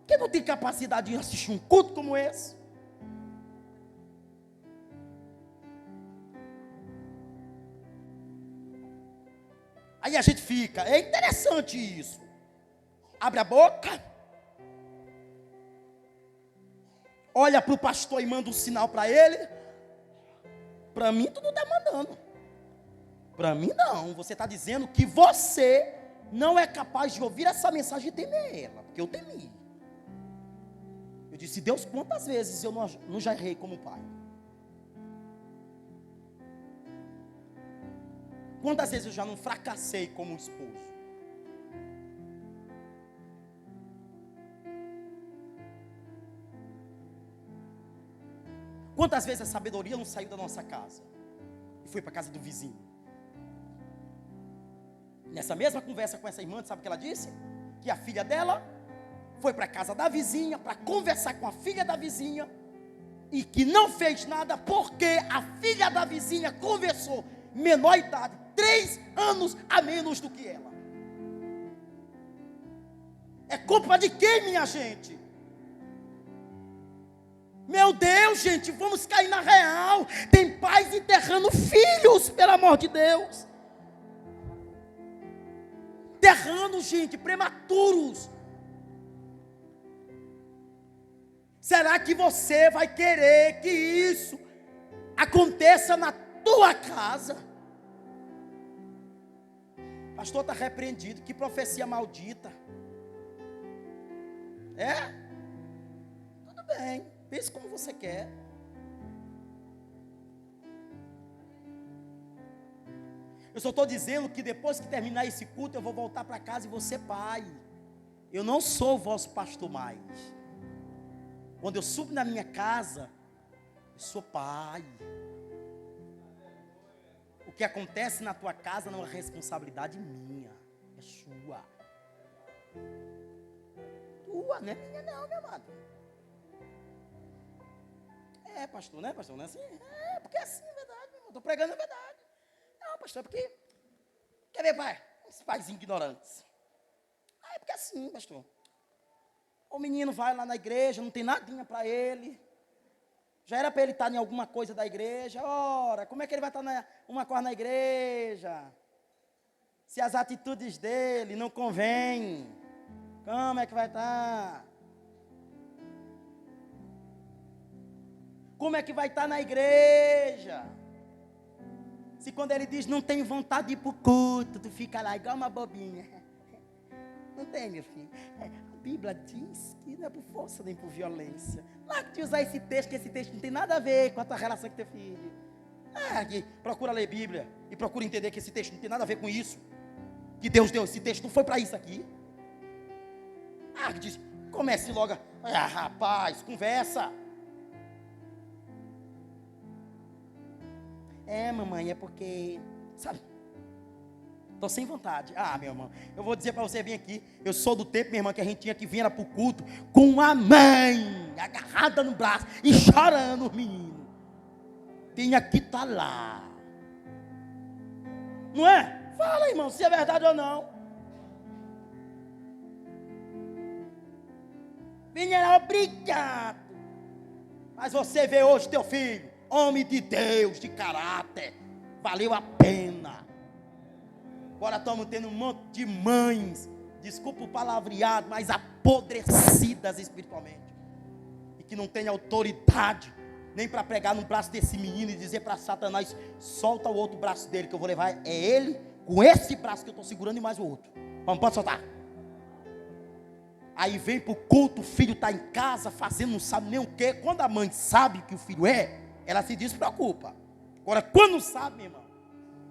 [SPEAKER 8] que não tem capacidade de assistir um culto como esse. Aí a gente fica, é interessante isso. Abre a boca, olha para o pastor e manda um sinal para ele. Para mim tu não está mandando. Para mim não. Você está dizendo que você não é capaz de ouvir essa mensagem e temer ela. Porque eu temi. Eu disse: Deus, quantas vezes eu não já errei como pai? Quantas vezes eu já não fracassei como esposo? Quantas vezes a sabedoria não saiu da nossa casa e foi para a casa do vizinho? Nessa mesma conversa com essa irmã, sabe o que ela disse? Que a filha dela foi para a casa da vizinha para conversar com a filha da vizinha e que não fez nada porque a filha da vizinha conversou, menor idade, 3 anos a menos do que ela. É culpa de quem, minha gente? Meu Deus, gente, vamos cair na real. Tem pais enterrando filhos, pelo amor de Deus. Enterrando, gente, prematuros. Será que você vai querer que isso aconteça na tua casa? Pastor, está repreendido. Que profecia maldita. É? Tudo bem. Pense como você quer. Eu só estou dizendo que depois que terminar esse culto, eu vou voltar para casa e vou ser pai. Eu não sou o vosso pastor mais. Quando eu subo na minha casa, eu sou pai. O que acontece na tua casa não é responsabilidade minha, é sua. Tua, não é minha não, meu amado. É, pastor, né, pastor? Não é assim? É, porque é assim, é verdade, meu irmão. Estou pregando a verdade. Não, pastor, é porque... Quer ver, pai? Uns pais ignorantes. Ah, é porque é assim, pastor. O menino vai lá na igreja, não tem nadinha para ele. Já era para ele estar em alguma coisa da igreja. Ora, como é que ele vai estar uma coisa na igreja? Se as atitudes dele não convêm, como é que vai estar? Como é que vai estar na igreja? Se quando ele diz não tenho vontade de ir para o culto, tu fica lá igual uma bobinha. Não tem, meu filho. A Bíblia diz que não é por força nem por violência. Larga de usar esse texto, que esse texto não tem nada a ver com a tua relação com teu filho. Largue, procura ler Bíblia e procura entender que esse texto não tem nada a ver com isso. Que Deus deu esse texto, não foi para isso aqui. Diz, comece logo. Rapaz, conversa. É, mamãe, é porque, sabe, estou sem vontade. Meu irmão, eu vou dizer para você vir aqui, eu sou do tempo, minha irmã, que a gente tinha que vir para o culto com a mãe agarrada no braço e chorando, os meninos. Tinha que estar lá. Não é? Fala, irmão, se é verdade ou não. Vinha era obrigado. Mas você vê hoje teu filho, homem de Deus, de caráter, valeu a pena. Agora estamos tendo um monte de mães, desculpa o palavreado, mas apodrecidas espiritualmente, e que não tem autoridade, nem para pregar no braço desse menino e dizer para Satanás, solta o outro braço dele, que eu vou levar, é ele, com esse braço que eu estou segurando e mais o outro. Vamos, pode soltar. Aí vem para o culto, o filho está em casa, fazendo não sabe nem o que. Quando a mãe sabe que o filho ela se despreocupa. Agora, quando não sabe, meu irmão,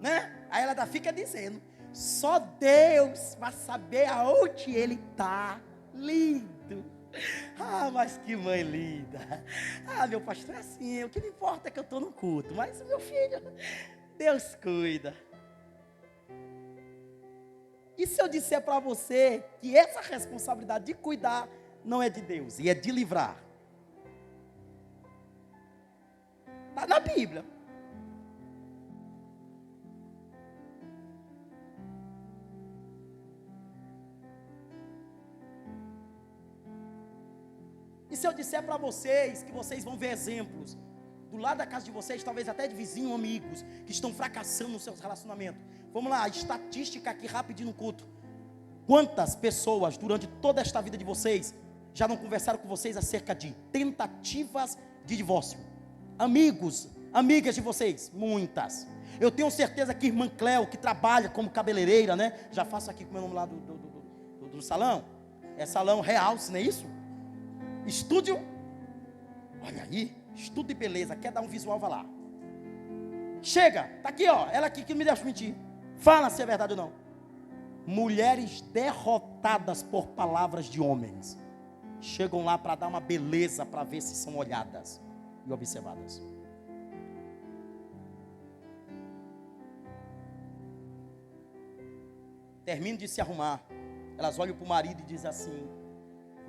[SPEAKER 8] né? Aí ela ainda fica dizendo, só Deus vai saber aonde ele está. Lindo. Mas que mãe linda. Meu pastor é assim, o que me importa é que eu estou no culto, mas meu filho, Deus cuida. E se eu disser para você que essa responsabilidade de cuidar não é de Deus, e é de livrar? Está na Bíblia. E se eu disser para vocês que vocês vão ver exemplos do lado da casa de vocês, talvez até de vizinhos, amigos, que estão fracassando nos seus relacionamentos. Vamos lá, estatística aqui rapidinho no culto. Quantas pessoas durante toda esta vida de vocês já não conversaram com vocês acerca de tentativas de divórcio? Amigos, amigas de vocês, muitas. Eu tenho certeza que irmã Cléo, que trabalha como cabeleireira, né? Já faço aqui com o meu nome lá do salão. É salão Realce, não é isso? Estúdio, olha aí, estudo de beleza, quer dar um visual, vai lá. Chega, tá aqui ó, ela aqui que não me deixa mentir. Fala se é verdade ou não. Mulheres derrotadas por palavras de homens chegam lá para dar uma beleza, para ver se são olhadas. e observadas. Termino de se arrumar. Elas olham para o marido e dizem assim: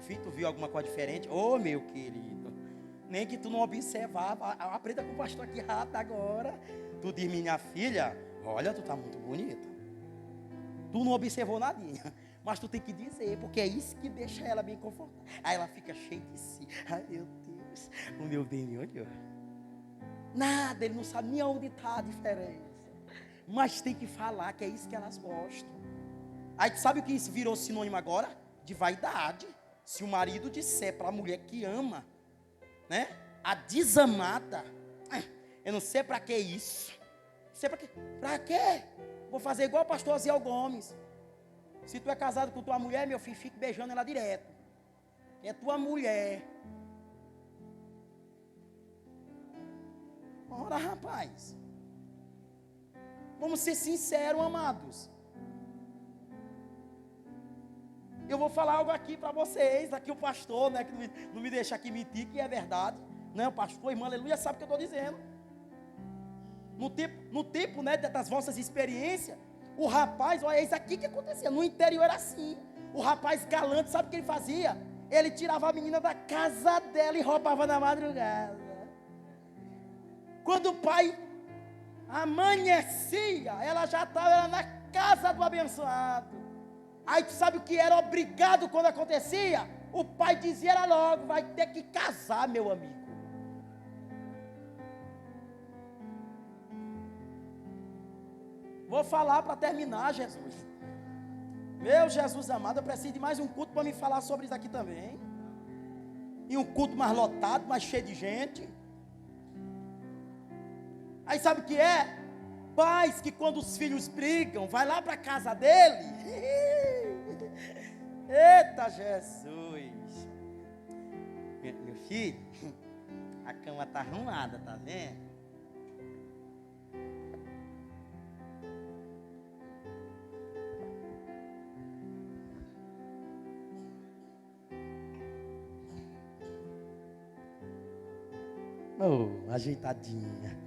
[SPEAKER 8] filho, tu viu alguma coisa diferente? Ô, meu querido, nem que tu não observava. Aprenda com o pastor aqui rápido agora. Tu diz: minha filha, olha, tu tá muito bonita. Tu não observou nadinha, mas tu tem que dizer, porque é isso que deixa ela bem confortável. Aí ela fica cheia de si. Ai, meu Deus, o meu bem me olhou. Nada, ele não sabe nem onde está a diferença. Mas tem que falar que é isso que elas gostam. Aí tu sabe o que isso virou sinônimo agora? De vaidade. Se o marido disser para a mulher que ama, né? A desamada, eu não sei para que isso. Não sei para quê. Para quê? Vou fazer igual o pastor Aziel Gomes. Se tu é casado com tua mulher, meu filho, fique beijando ela direto. É tua mulher. Ora, rapaz. Vamos ser sinceros, amados. Eu vou falar algo aqui para vocês. Aqui o pastor, né, que não me deixa aqui mentir, que é verdade. Né, o pastor, irmã, aleluia, sabe o que eu estou dizendo. No tempo, né, das vossas experiências, o rapaz, olha, é isso aqui que acontecia. No interior era assim. O rapaz galante, sabe o que ele fazia? Ele tirava a menina da casa dela e roubava na madrugada. Quando o pai amanhecia, ela já estava na casa do abençoado. Aí tu sabe o que era obrigado quando acontecia? O pai dizia era logo: vai ter que casar, meu amigo. Vou falar para terminar, Jesus. Meu Jesus amado, eu preciso de mais um culto para me falar sobre isso aqui também. E um culto mais lotado, mais cheio de gente. Aí sabe o que é? Pais que quando os filhos brigam, vai lá para a casa dele. Eita Jesus. Meu filho, a cama está arrumada, tá vendo? Oh, ajeitadinha.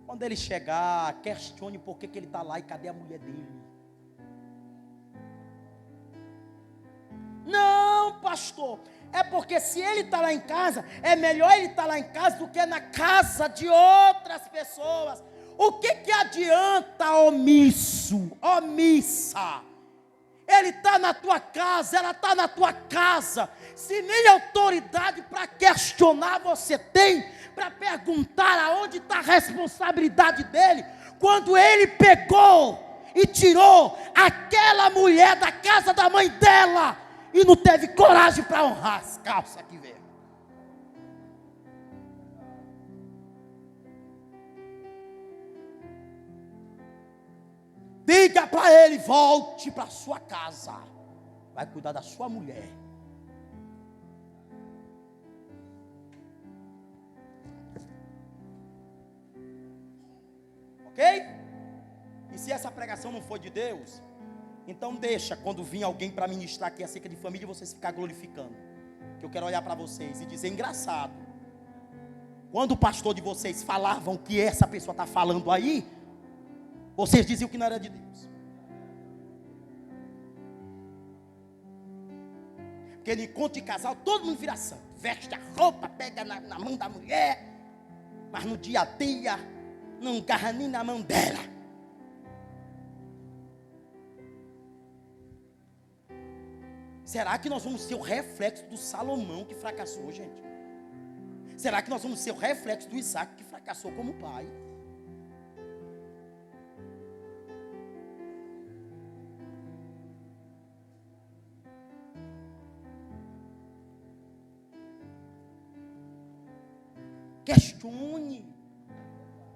[SPEAKER 8] Quando ele chegar, questione por que ele está lá e cadê a mulher dele. Não, pastor, é porque se ele está lá em casa, é melhor ele estar lá em casa do que na casa de outras pessoas. O que adianta omissa? Ele está na tua casa, ela está na tua casa. Se nem autoridade para questionar você tem, para perguntar aonde está a responsabilidade dele, quando ele pegou e tirou aquela mulher da casa da mãe dela e não teve coragem para honrar as calças que veio. Diga para ele: volte para sua casa, vai cuidar da sua mulher. Ok? E se essa pregação não for de Deus, então deixa quando vir alguém para ministrar aqui acerca de família, vocês ficar glorificando. Que eu quero olhar para vocês e dizer: engraçado, quando o pastor de vocês falavam que essa pessoa está falando aí, vocês diziam que não era de Deus. Porque no encontro de casal, todo mundo vira santo. Veste a roupa, pega na mão da mulher, mas no dia a dia, não agarra nem na mão dela. Será que nós vamos ser o reflexo do Salomão que fracassou, gente? Será que nós vamos ser o reflexo do Isaac que fracassou como pai? Questione,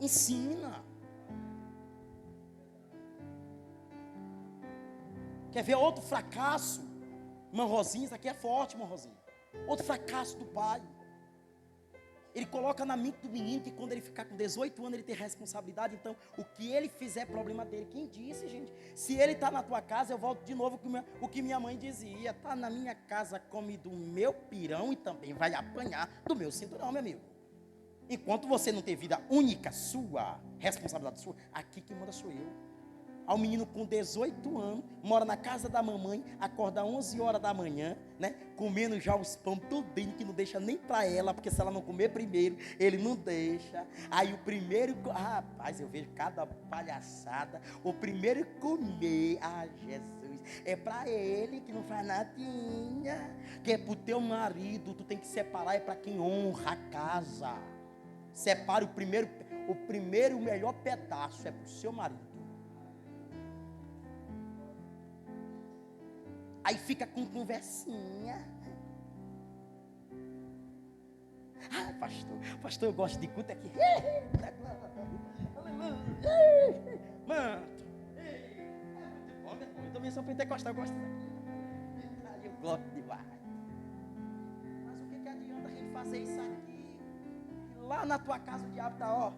[SPEAKER 8] ensina. Quer ver outro fracasso? Irmã Rosinha, isso aqui é forte, irmã Rosinha. Outro fracasso do pai. Ele coloca na mente do menino que quando ele ficar com 18 anos, ele tem responsabilidade. Então, o que ele fizer é problema dele. Quem disse, gente? Se ele está na tua casa, eu volto de novo com o que minha mãe dizia. Está na minha casa, come do meu pirão e também vai apanhar do meu cinturão, meu amigo. Enquanto você não ter vida única sua, responsabilidade sua, aqui quem manda sou eu. Ao menino com 18 anos, mora na casa da mamãe, acorda 11 horas da manhã, né? Comendo já os pão tudinho, que não deixa nem para ela, porque se ela não comer primeiro, ele não deixa. Aí o primeiro, rapaz, eu vejo cada palhaçada. O primeiro comer, Jesus, é para ele que não faz nadinha. Que é pro teu marido, tu tem que separar, é para quem honra a casa. Separe o primeiro e o melhor pedaço, é pro seu marido. Aí fica com conversinha. Pastor, eu gosto de culto aqui. Mano, eu também sou pentecostal, eu gosto daqui. Eu gosto demais. Mas o que adianta a gente fazer isso aqui? Lá na tua casa o diabo está, ó.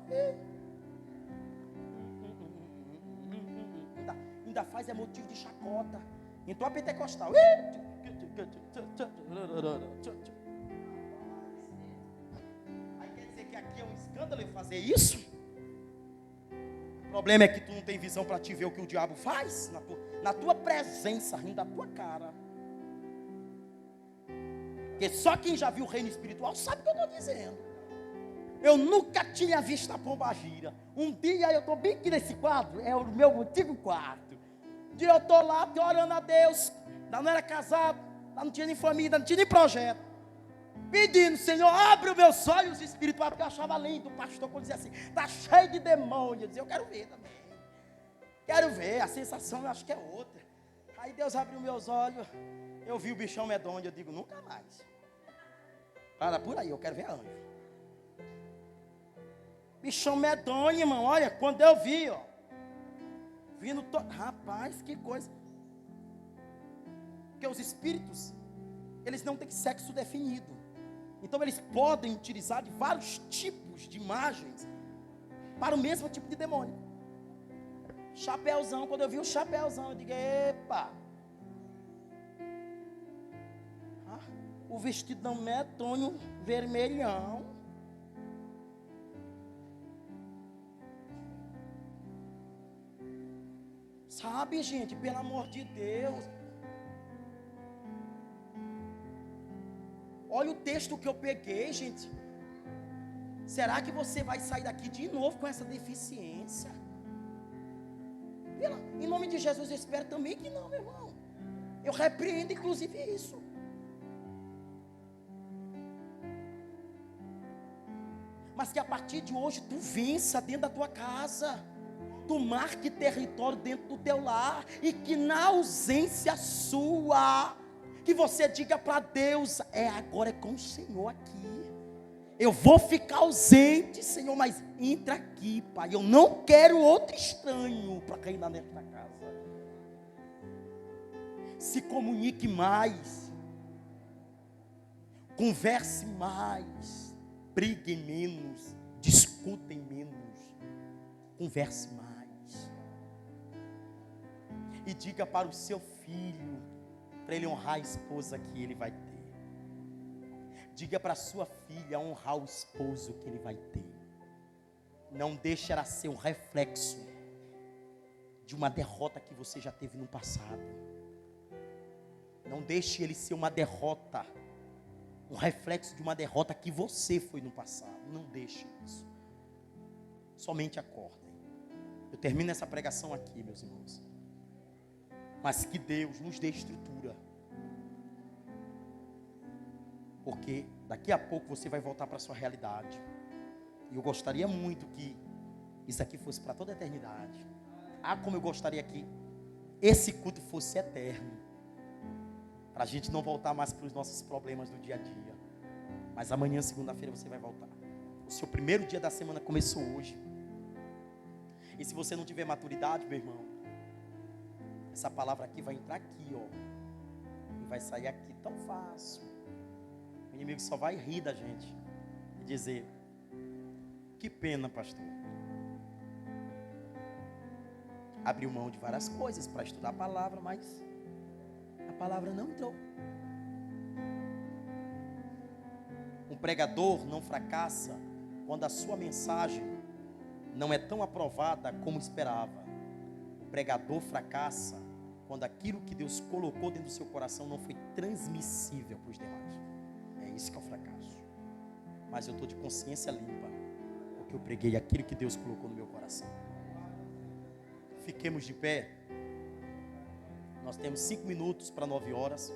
[SPEAKER 8] Ainda faz motivo de chacota. Então a pentecostal. Aí quer dizer que aqui é um escândalo eu fazer isso? O problema é que tu não tem visão para te ver o que o diabo faz na tua presença, rindo da tua cara. Porque só quem já viu o reino espiritual sabe o que eu estou dizendo. Eu nunca tinha visto a pombagira. Um dia eu estou bem aqui nesse quadro, é o meu antigo quarto. Um dia eu estou lá, estou orando a Deus. Ainda não era casado, ainda não tinha nem família, não tinha nem projeto. Pedindo, Senhor, abre os meus olhos espirituais, porque eu achava lindo o pastor quando dizia assim, está cheio de demônio. Eu dizia, eu quero ver também. Quero ver, a sensação eu acho que é outra. Aí Deus abriu meus olhos, eu vi o bichão medonho, eu digo, nunca mais. Para por aí, eu quero ver anjo. Bichão medonho, irmão, olha, quando eu vi, ó. Vindo, rapaz, que coisa. Porque os espíritos, eles não têm sexo definido. Então eles podem utilizar de vários tipos de imagens para o mesmo tipo de demônio. Chapéuzão, quando eu vi o chapéuzão, eu digo, epa. O vestidão medonho, vermelhão. Sabe, gente, pelo amor de Deus. Olha o texto que eu peguei, gente. Será que você vai sair daqui de novo com essa deficiência? Em nome de Jesus, eu espero também que não, meu irmão. Eu repreendo, inclusive, isso. Mas que a partir de hoje, tu vença dentro da tua casa. Tu marque território dentro do teu lar. E que na ausência sua, que você diga para Deus, agora é com o Senhor aqui. Eu vou ficar ausente, Senhor, mas entra aqui, Pai. Eu não quero outro estranho para reinar nesta casa. Se comunique mais. Converse mais. Briguem menos. Discutem menos. Converse mais. E diga para o seu filho, para ele honrar a esposa que ele vai ter. Diga para a sua filha honrar o esposo que ele vai ter. Não deixe ela ser um reflexo de uma derrota que você já teve no passado. Não deixe ele ser uma derrota, um reflexo de uma derrota que você foi no passado. Não deixe isso. Somente acordem. Eu termino essa pregação aqui, meus irmãos. Mas que Deus nos dê estrutura. Porque daqui a pouco você vai voltar para a sua realidade. E eu gostaria muito que isso aqui fosse para toda a eternidade. Como eu gostaria que esse culto fosse eterno. Para a gente não voltar mais para os nossos problemas do dia a dia. Mas amanhã, segunda-feira, você vai voltar. O seu primeiro dia da semana começou hoje. E se você não tiver maturidade, meu irmão, essa palavra aqui vai entrar aqui, ó. E vai sair aqui tão fácil. O inimigo só vai rir da gente. dizer: que pena, pastor. Abriu mão de várias coisas para estudar a palavra, mas a palavra não entrou. Um pregador não fracassa quando a sua mensagem não é tão aprovada como esperava. O pregador fracassa quando aquilo que Deus colocou dentro do seu coração não foi transmissível para os demais. É isso que é o fracasso. Mas eu estou de consciência limpa, porque eu preguei aquilo que Deus colocou no meu coração. Fiquemos de pé. Nós temos 5 minutos para 9 horas.